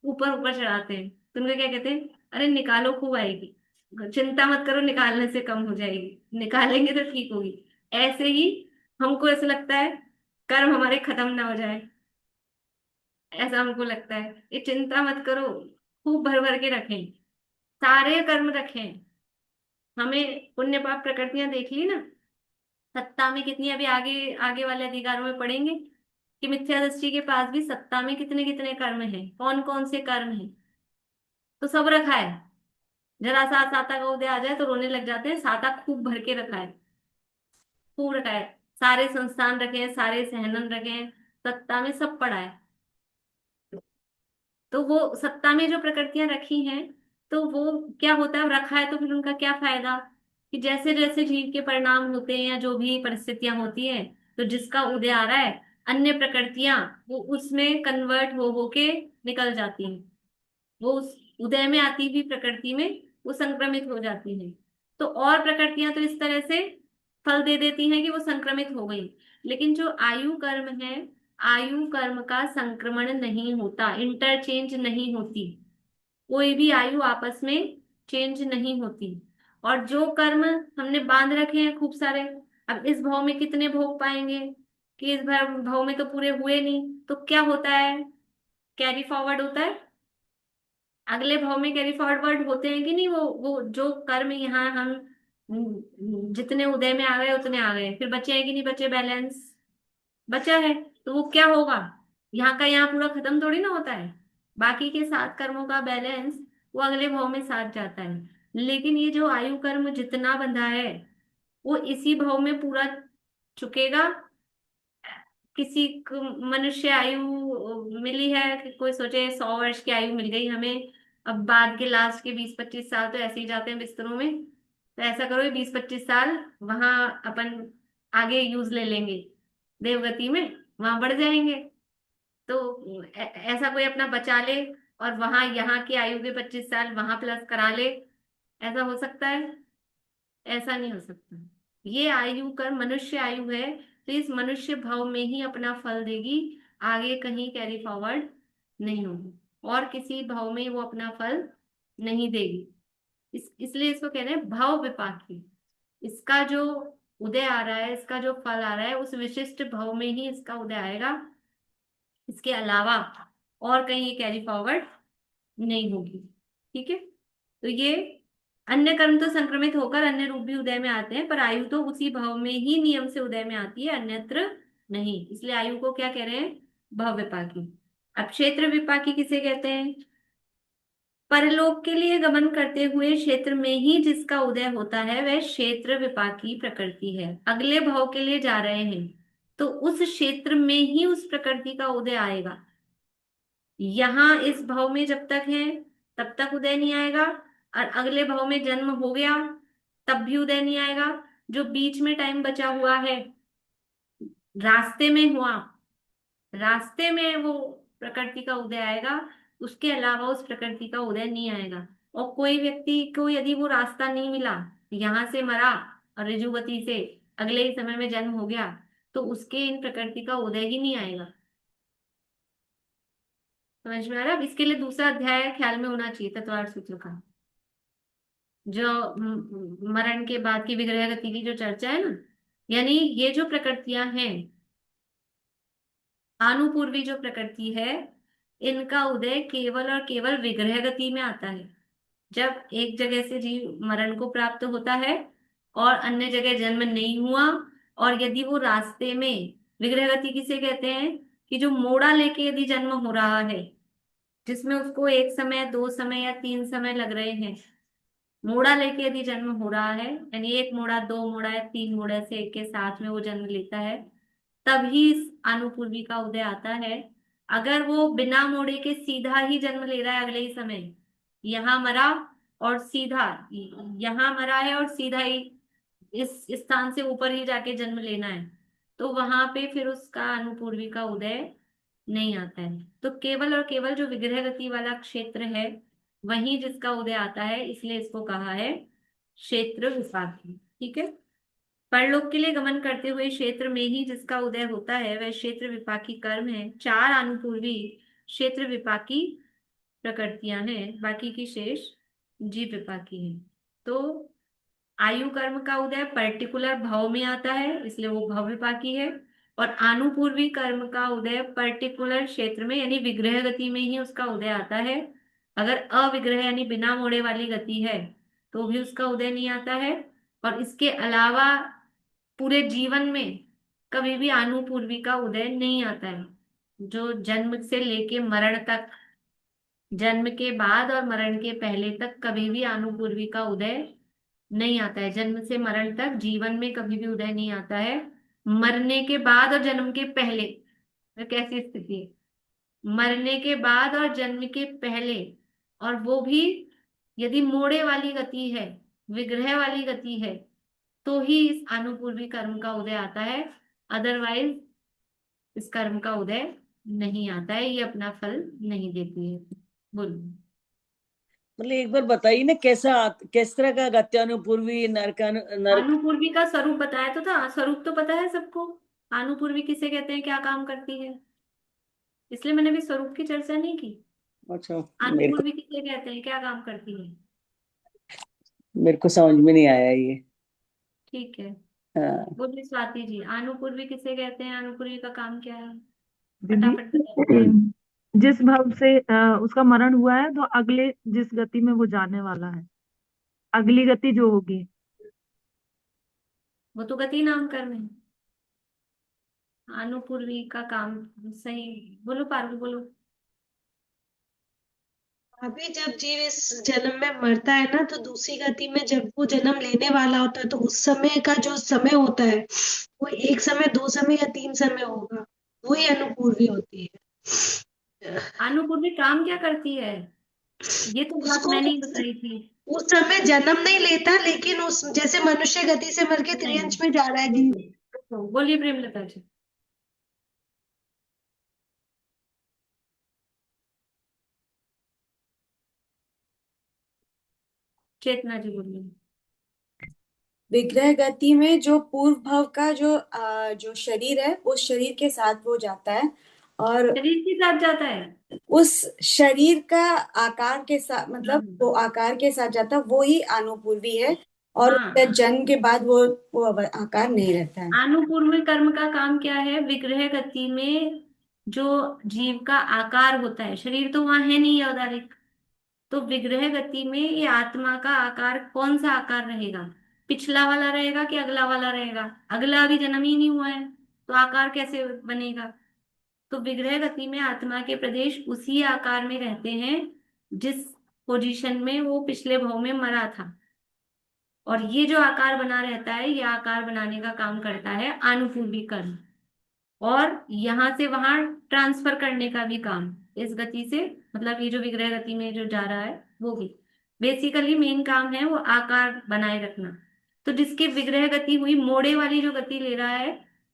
ऊपर ऊपर चढ़ाते हैं, तो उनको क्या कहते हैं? अरे निकालो, खूब आएगी, चिंता मत करो, निकालने से कम हो जाएगी, निकालेंगे तो ठीक होगी। ऐसे ही हमको ऐसा लगता है कर्म हमारे खत्म ना हो जाए, ऐसा हमको लगता है। ये चिंता मत करो, खूब भर भर के रखें, सारे कर्म रखें। हमें पुण्य पाप प्रकृतियां देख ली ना, सत्ता में कितनी, अभी आगे आगे वाले अधिकारों में पढ़ेंगे कि मिथ्या दृष्टि के पास भी सत्ता में कितने कितने कर्म हैं, कौन कौन से कर्म हैं, तो सब रखा है। जरा सा साता का उदय आ जाए तो रोने लग जाते हैं, साता खूब भर के रखा है, खूब रखा है, सारे संस्थान रखे हैं, सारे सहनन रखे हैं, सत्ता में सब पड़ा है। तो वो सत्ता में जो प्रकृतियां रखी हैं, तो वो क्या होता है, रखा है तो फिर उनका क्या फायदा? कि जैसे जैसे जीव के परिणाम होते हैं या जो भी परिस्थितियां होती हैं, तो जिसका उदय आ रहा है, अन्य प्रकृतियां वो उसमें कन्वर्ट हो के निकल जाती हैं, वो उस उदय में आती हुई प्रकृति में वो संक्रमित हो जाती है। तो और प्रकृतियां तो इस तरह से फल दे देती हैं कि वो संक्रमित हो गई। लेकिन जो आयु कर्म है, आयु कर्म का संक्रमण नहीं होता, इंटरचेंज नहीं होती, कोई भी आयु आपस में चेंज नहीं होती। और जो कर्म हमने बांध रखे हैं खूब सारे, अब इस भाव में कितने भोग पाएंगे, कि इस भाव में तो पूरे हुए नहीं, तो क्या होता है? कैरी फॉरवर्ड होता है, अगले भाव में कैरी फॉरवर्ड होते हैं कि नहीं? वो जो कर्म यहाँ हम जितने उदय में आ गए उतने आ गए, फिर बचे हैं कि नहीं बचे, बैलेंस बचा है, तो वो क्या होगा? यहाँ का यहाँ पूरा खत्म थोड़ी ना होता है, बाकी के 7 कर्मों का बैलेंस वो अगले भाव में साथ जाता है। लेकिन ये जो आयु कर्म जितना बंधा है, वो इसी भाव में पूरा चुकेगा। किसी को मनुष्य आयु मिली है, कि कोई सोचे 100 वर्ष की आयु मिल गई हमें, अब बाद के लास्ट के 20-25 साल तो ऐसे ही जाते हैं बिस्तरों में, तो ऐसा करो 20-25 साल वहां अपन आगे यूज ले लेंगे, देवगति में वहां बढ़ जाएंगे। तो ऐसा कोई अपना बचा ले और वहां यहाँ की आयु के 25 साल वहां प्लस करा ले, ऐसा हो सकता है? ऐसा नहीं हो सकता। ये आयु कर मनुष्य आयु है, तो इस मनुष्य भाव में ही अपना फल देगी, आगे कहीं कैरी फॉरवर्ड नहीं होगी, और किसी भाव में वो अपना फल नहीं देगी। इसलिए इसको कह रहे हैं भाव विपाकी। इसका जो उदय आ रहा है, इसका जो फल आ रहा है, उस विशिष्ट भाव में ही इसका उदय आएगा, इसके अलावा और कहीं ये कैरी फॉरवर्ड नहीं होगी। ठीक है, तो ये अन्य कर्म तो संक्रमित होकर अन्य रूप भी उदय में आते हैं, पर आयु तो उसी भाव में ही नियम से उदय में आती है, अन्यत्र नहीं। इसलिए आयु को क्या कह रहे हैं? भाव विपाकी। अब क्षेत्र विपाकी किसे कहते हैं? परलोक के लिए गमन करते हुए क्षेत्र में ही जिसका उदय होता है, वह क्षेत्र विपाकी प्रकृति है। अगले भाव के लिए जा रहे हैं, तो उस क्षेत्र में ही उस प्रकृति का उदय आएगा। यहाँ इस भाव में जब तक है तब तक उदय नहीं आएगा, और अगले भाव में जन्म हो गया तब भी उदय नहीं आएगा। जो बीच में टाइम बचा हुआ है, रास्ते में हुआ, रास्ते में वो प्रकृति का उदय आएगा, उसके अलावा उस प्रकृति का उदय नहीं आएगा। और कोई व्यक्ति को यदि वो रास्ता नहीं मिला, यहाँ से मरा और ऋजुगति से अगले ही समय में जन्म हो गया, तो उसके इन प्रकृति का उदय ही नहीं आएगा। समझ में आ रहा है? अब इसके लिए दूसरा अध्याय ख्याल में होना चाहिए तत्वार्थ सूत्र का, जो मरण के बाद की विग्रह गति की जो चर्चा है ना, यानी ये जो प्रकृतियां हैं, आनुपूर्वी जो प्रकृति है, इनका उदय केवल और केवल विग्रह गति में आता है। जब एक जगह से जीव मरण को प्राप्त होता है और अन्य जगह जन्म नहीं हुआ, और यदि वो रास्ते में, विग्रह गति किसे कहते हैं कि जो मोड़ा लेके यदि जन्म हो रहा है, जिसमें उसको एक समय, दो समय या तीन समय लग रहे हैं, मोड़ा लेके यदि जन्म हो रहा है, यानी एक मोड़ा, दो मोड़ा या तीन मोड़ा से एक के साथ में वो जन्म लेता है, तभी इस आनुपूर्वी का उदय आता है। अगर वो बिना मोड़े के सीधा ही जन्म ले रहा है अगले ही समय, यहाँ मरा और सीधा, यहाँ मरा है और सीधा ही इस स्थान से ऊपर ही जाके जन्म लेना है, तो वहां पे फिर उसका आनुपूर्वी का उदय नहीं आता है। तो केवल और केवल जो विग्रह गति वाला क्षेत्र है वही जिसका उदय आता है, इसलिए इसको कहा है क्षेत्र विपाकी। ठीक है, परलोक के लिए गमन करते हुए क्षेत्र में ही जिसका उदय होता है वह क्षेत्र विपाकी कर्म है। चार अनुपूर्वी क्षेत्र विपाकी प्रकृतियां हैं, बाकी की शेष जीव विपाकी हैं। तो आयु कर्म का उदय पर्टिकुलर भाव में आता है, इसलिए वो भाव विपाकी है। और आनुपूर्वी कर्म का उदय पर्टिकुलर क्षेत्र में, यानी विग्रह गति में ही उसका उदय आता है। अगर अविग्रह यानी बिना मोड़े वाली गति है तो भी उसका उदय नहीं आता है। और इसके अलावा पूरे जीवन में कभी भी आनुपूर्वी का उदय नहीं आता है। जो जन्म से लेके मरण तक, जन्म के बाद और मरण के पहले तक कभी भी आनुपूर्वी का उदय नहीं आता है। जन्म से मरण तक जीवन में कभी भी उदय नहीं आता है। मरने के बाद और जन्म के पहले, तो कैसी स्थिति है, मरने के बाद और जन्म के पहले, और वो भी यदि मोड़े वाली गति है, विग्रह वाली गति है, तो ही इस आनुपूर्वी कर्म का उदय आता है। अदरवाइज इस कर्म का उदय नहीं आता है, ये अपना फल नहीं देती है। बोलो। मतलब एक बार बताइए ना, किस तरह का गत्यानुपूर्वी नरक। आनुपूर्वी का स्वरूप बताया तो था, स्वरूप तो पता है सबको, आनुपूर्वी किसे कहते हैं, क्या काम करती है, इसलिए मैंने भी स्वरूप की चर्चा नहीं की। अच्छा, आनुपूर्वी किसे कहते हैं, क्या काम करती है। मेरे को समझ में नहीं आया ये। ठीक है, हाँ। बोलिए स्वाति जी, आनुपूर्वी किसे कहते हैं, आनुपूर्वी का काम क्या है, दीदी फटाफट बताइए। जिस भाव से उसका मरण हुआ है तो अगले जिस गति में वो जाने वाला है, अगली गति जो होगी, वो तो गति नाम कर्म है। आनुपूर्वी का काम सही, बोलो पारुल बोलो। अभी जब जीव इस जन्म में मरता है ना, तो दूसरी गति में जब वो जन्म लेने वाला होता है, तो उस समय का जो समय होता है वो एक समय, दो समय या तीन समय होगा, वही अनुपूर्वी होती है। आनुपूर्वी काम क्या करती है, ये तो बात उसको मैंने ही बताई थी। उस समय जन्म नहीं लेता, लेकिन उस जैसे मनुष्य गति से मर के त्रियंश में जा रहा है जीव। बोलिए प्रेमलता जी। चेतना जी बोलिए। विग्रह गति में जो पूर्व भाव का जो शरीर है, उस शरीर के साथ वो जाता है, और शरीर के साथ जाता है, उस शरीर का आकार के साथ, मतलब वो आकार के साथ जाता है, वो ही आनुपूर्वी है। और उसके जन्म के बाद वो आकार नहीं रहता है। आनुपूर्वी कर्म का काम क्या है, विग्रह गति में जो जीव का आकार होता है, शरीर तो वहां है नहीं औदारिक, तो विग्रह गति में ये आत्मा का आकार कौन सा आकार रहेगा, पिछला वाला रहेगा कि अगला वाला रहेगा, अगला अभी जन्म ही नहीं हुआ है तो आकार कैसे बनेगा। तो विग्रह गति में आत्मा के प्रदेश उसी आकार में रहते हैं जिस पोजीशन में वो पिछले भाव में मरा था, और ये जो आकार बना रहता है, ये आकार बनाने का काम करता है आनुपूर्वी कर्म, और यहां से वहां ट्रांसफर करने का भी काम इस गति से, मतलब ये जो विग्रह गति में जो जा रहा है वो भी बेसिकली मेन काम है वो आकार बनाए रखना। तो जिसकी विग्रह गति हुई, मोड़े वाली जो गति ले रहा है,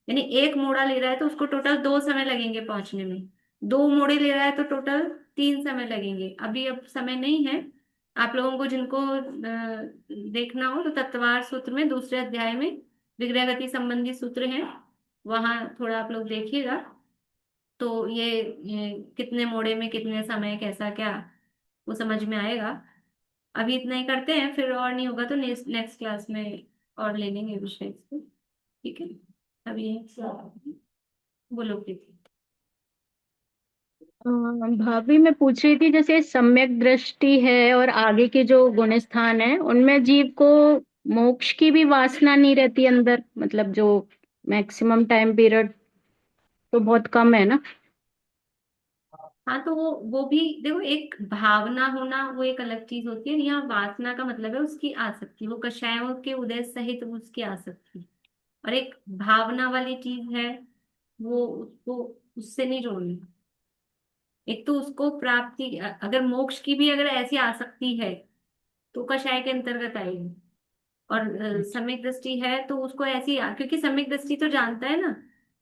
यानी एक मोड़ा ले रहा है तो उसको टोटल 2 समय लगेंगे पहुंचने में, 2 मोड़े ले रहा है तो टोटल 3 समय लगेंगे। अभी अब समय नहीं है, आप लोगों को जिनको देखना हो तो तत्वार सूत्र में दूसरे अध्याय में विग्रह गति संबंधी सूत्र हैं, वहां थोड़ा आप लोग देखिएगा। तो ये कितने मोड़े में कितने समय कैसा क्या वो समझ में आएगा। अभी इतना ही करते हैं, फिर और नहीं होगा तो नेक्स्ट नेक्स्ट क्लास में और ले लेंगे विषय इसको। ठीक है, अभी बोलो प्रीति। भाभी मैं पूछ रही थी, जैसे सम्यक दृष्टि है और आगे के जो गुण स्थान है उनमें जीव को मोक्ष की भी वासना नहीं रहती अंदर, मतलब जो मैक्सिमम टाइम पीरियड तो बहुत कम है ना। हाँ तो वो भी देखो, एक भावना होना वो एक अलग चीज होती है। यहाँ वासना का मतलब है उसकी आसक्ति, वो कषायों के उदय सहित उसकी आसक्ति। और एक भावना वाली चीज है, वो उसको उससे नहीं जोड़ना। एक तो उसको प्राप्ति, अगर मोक्ष की भी अगर ऐसी आसक्ति है तो कषाय के अंतर्गत आएगी। और सम्यक दृष्टि है तो उसको ऐसी, क्योंकि सम्यक दृष्टि तो जानता है ना।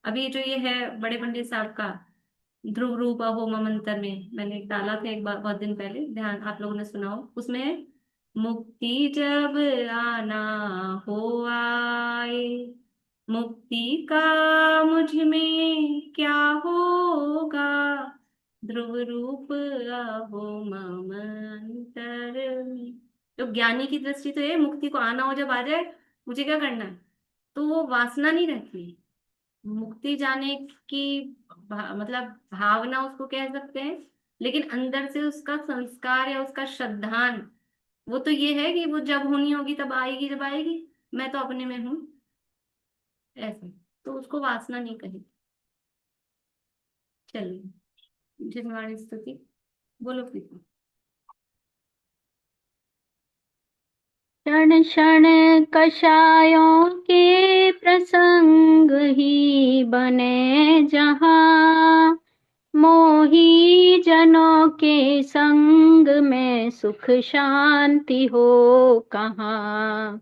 अभी जो ये है बड़े पंडित साहब का ध्रुव रूप अहो ममंतर में मैंने डाला था एक बार बहुत दिन पहले, ध्यान आप लोगों ने सुना हो। उसमें है, मुक्ति जब आना हो आए, मुक्ति का मुझ में क्या होगा, ध्रुव रूप अहो मम अंतर में। तो ज्ञानी की दृष्टि तो ये, मुक्ति को आना हो जब आ जाए, मुझे क्या करना है, तो वो वासना नहीं रहती। मुक्ति जाने की मतलब भावना उसको कह सकते हैं, लेकिन अंदर से उसका संस्कार या उसका श्रद्धान, वो तो ये है कि वो जब होनी होगी तब आएगी, जब आएगी मैं तो अपने में हूँ, ऐसे। तो उसको वासना नहीं कही। चलिए, जिनवाणी स्तुति बोलो प्रीति। क्षण क्षण कषायों के प्रसंग ही बने जहाँ, मोही जनों के संग में सुख शांति हो कहाँ।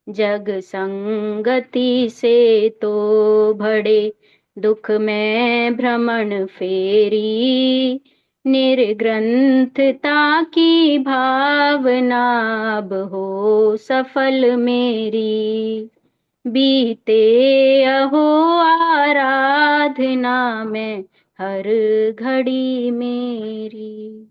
जग संगति से तो बड़े दुख में भ्रमण फेरी, निर्ग्रंथता की भावना अब हो सफल मेरी। बीते अहो आराधना में हर घड़ी मेरी।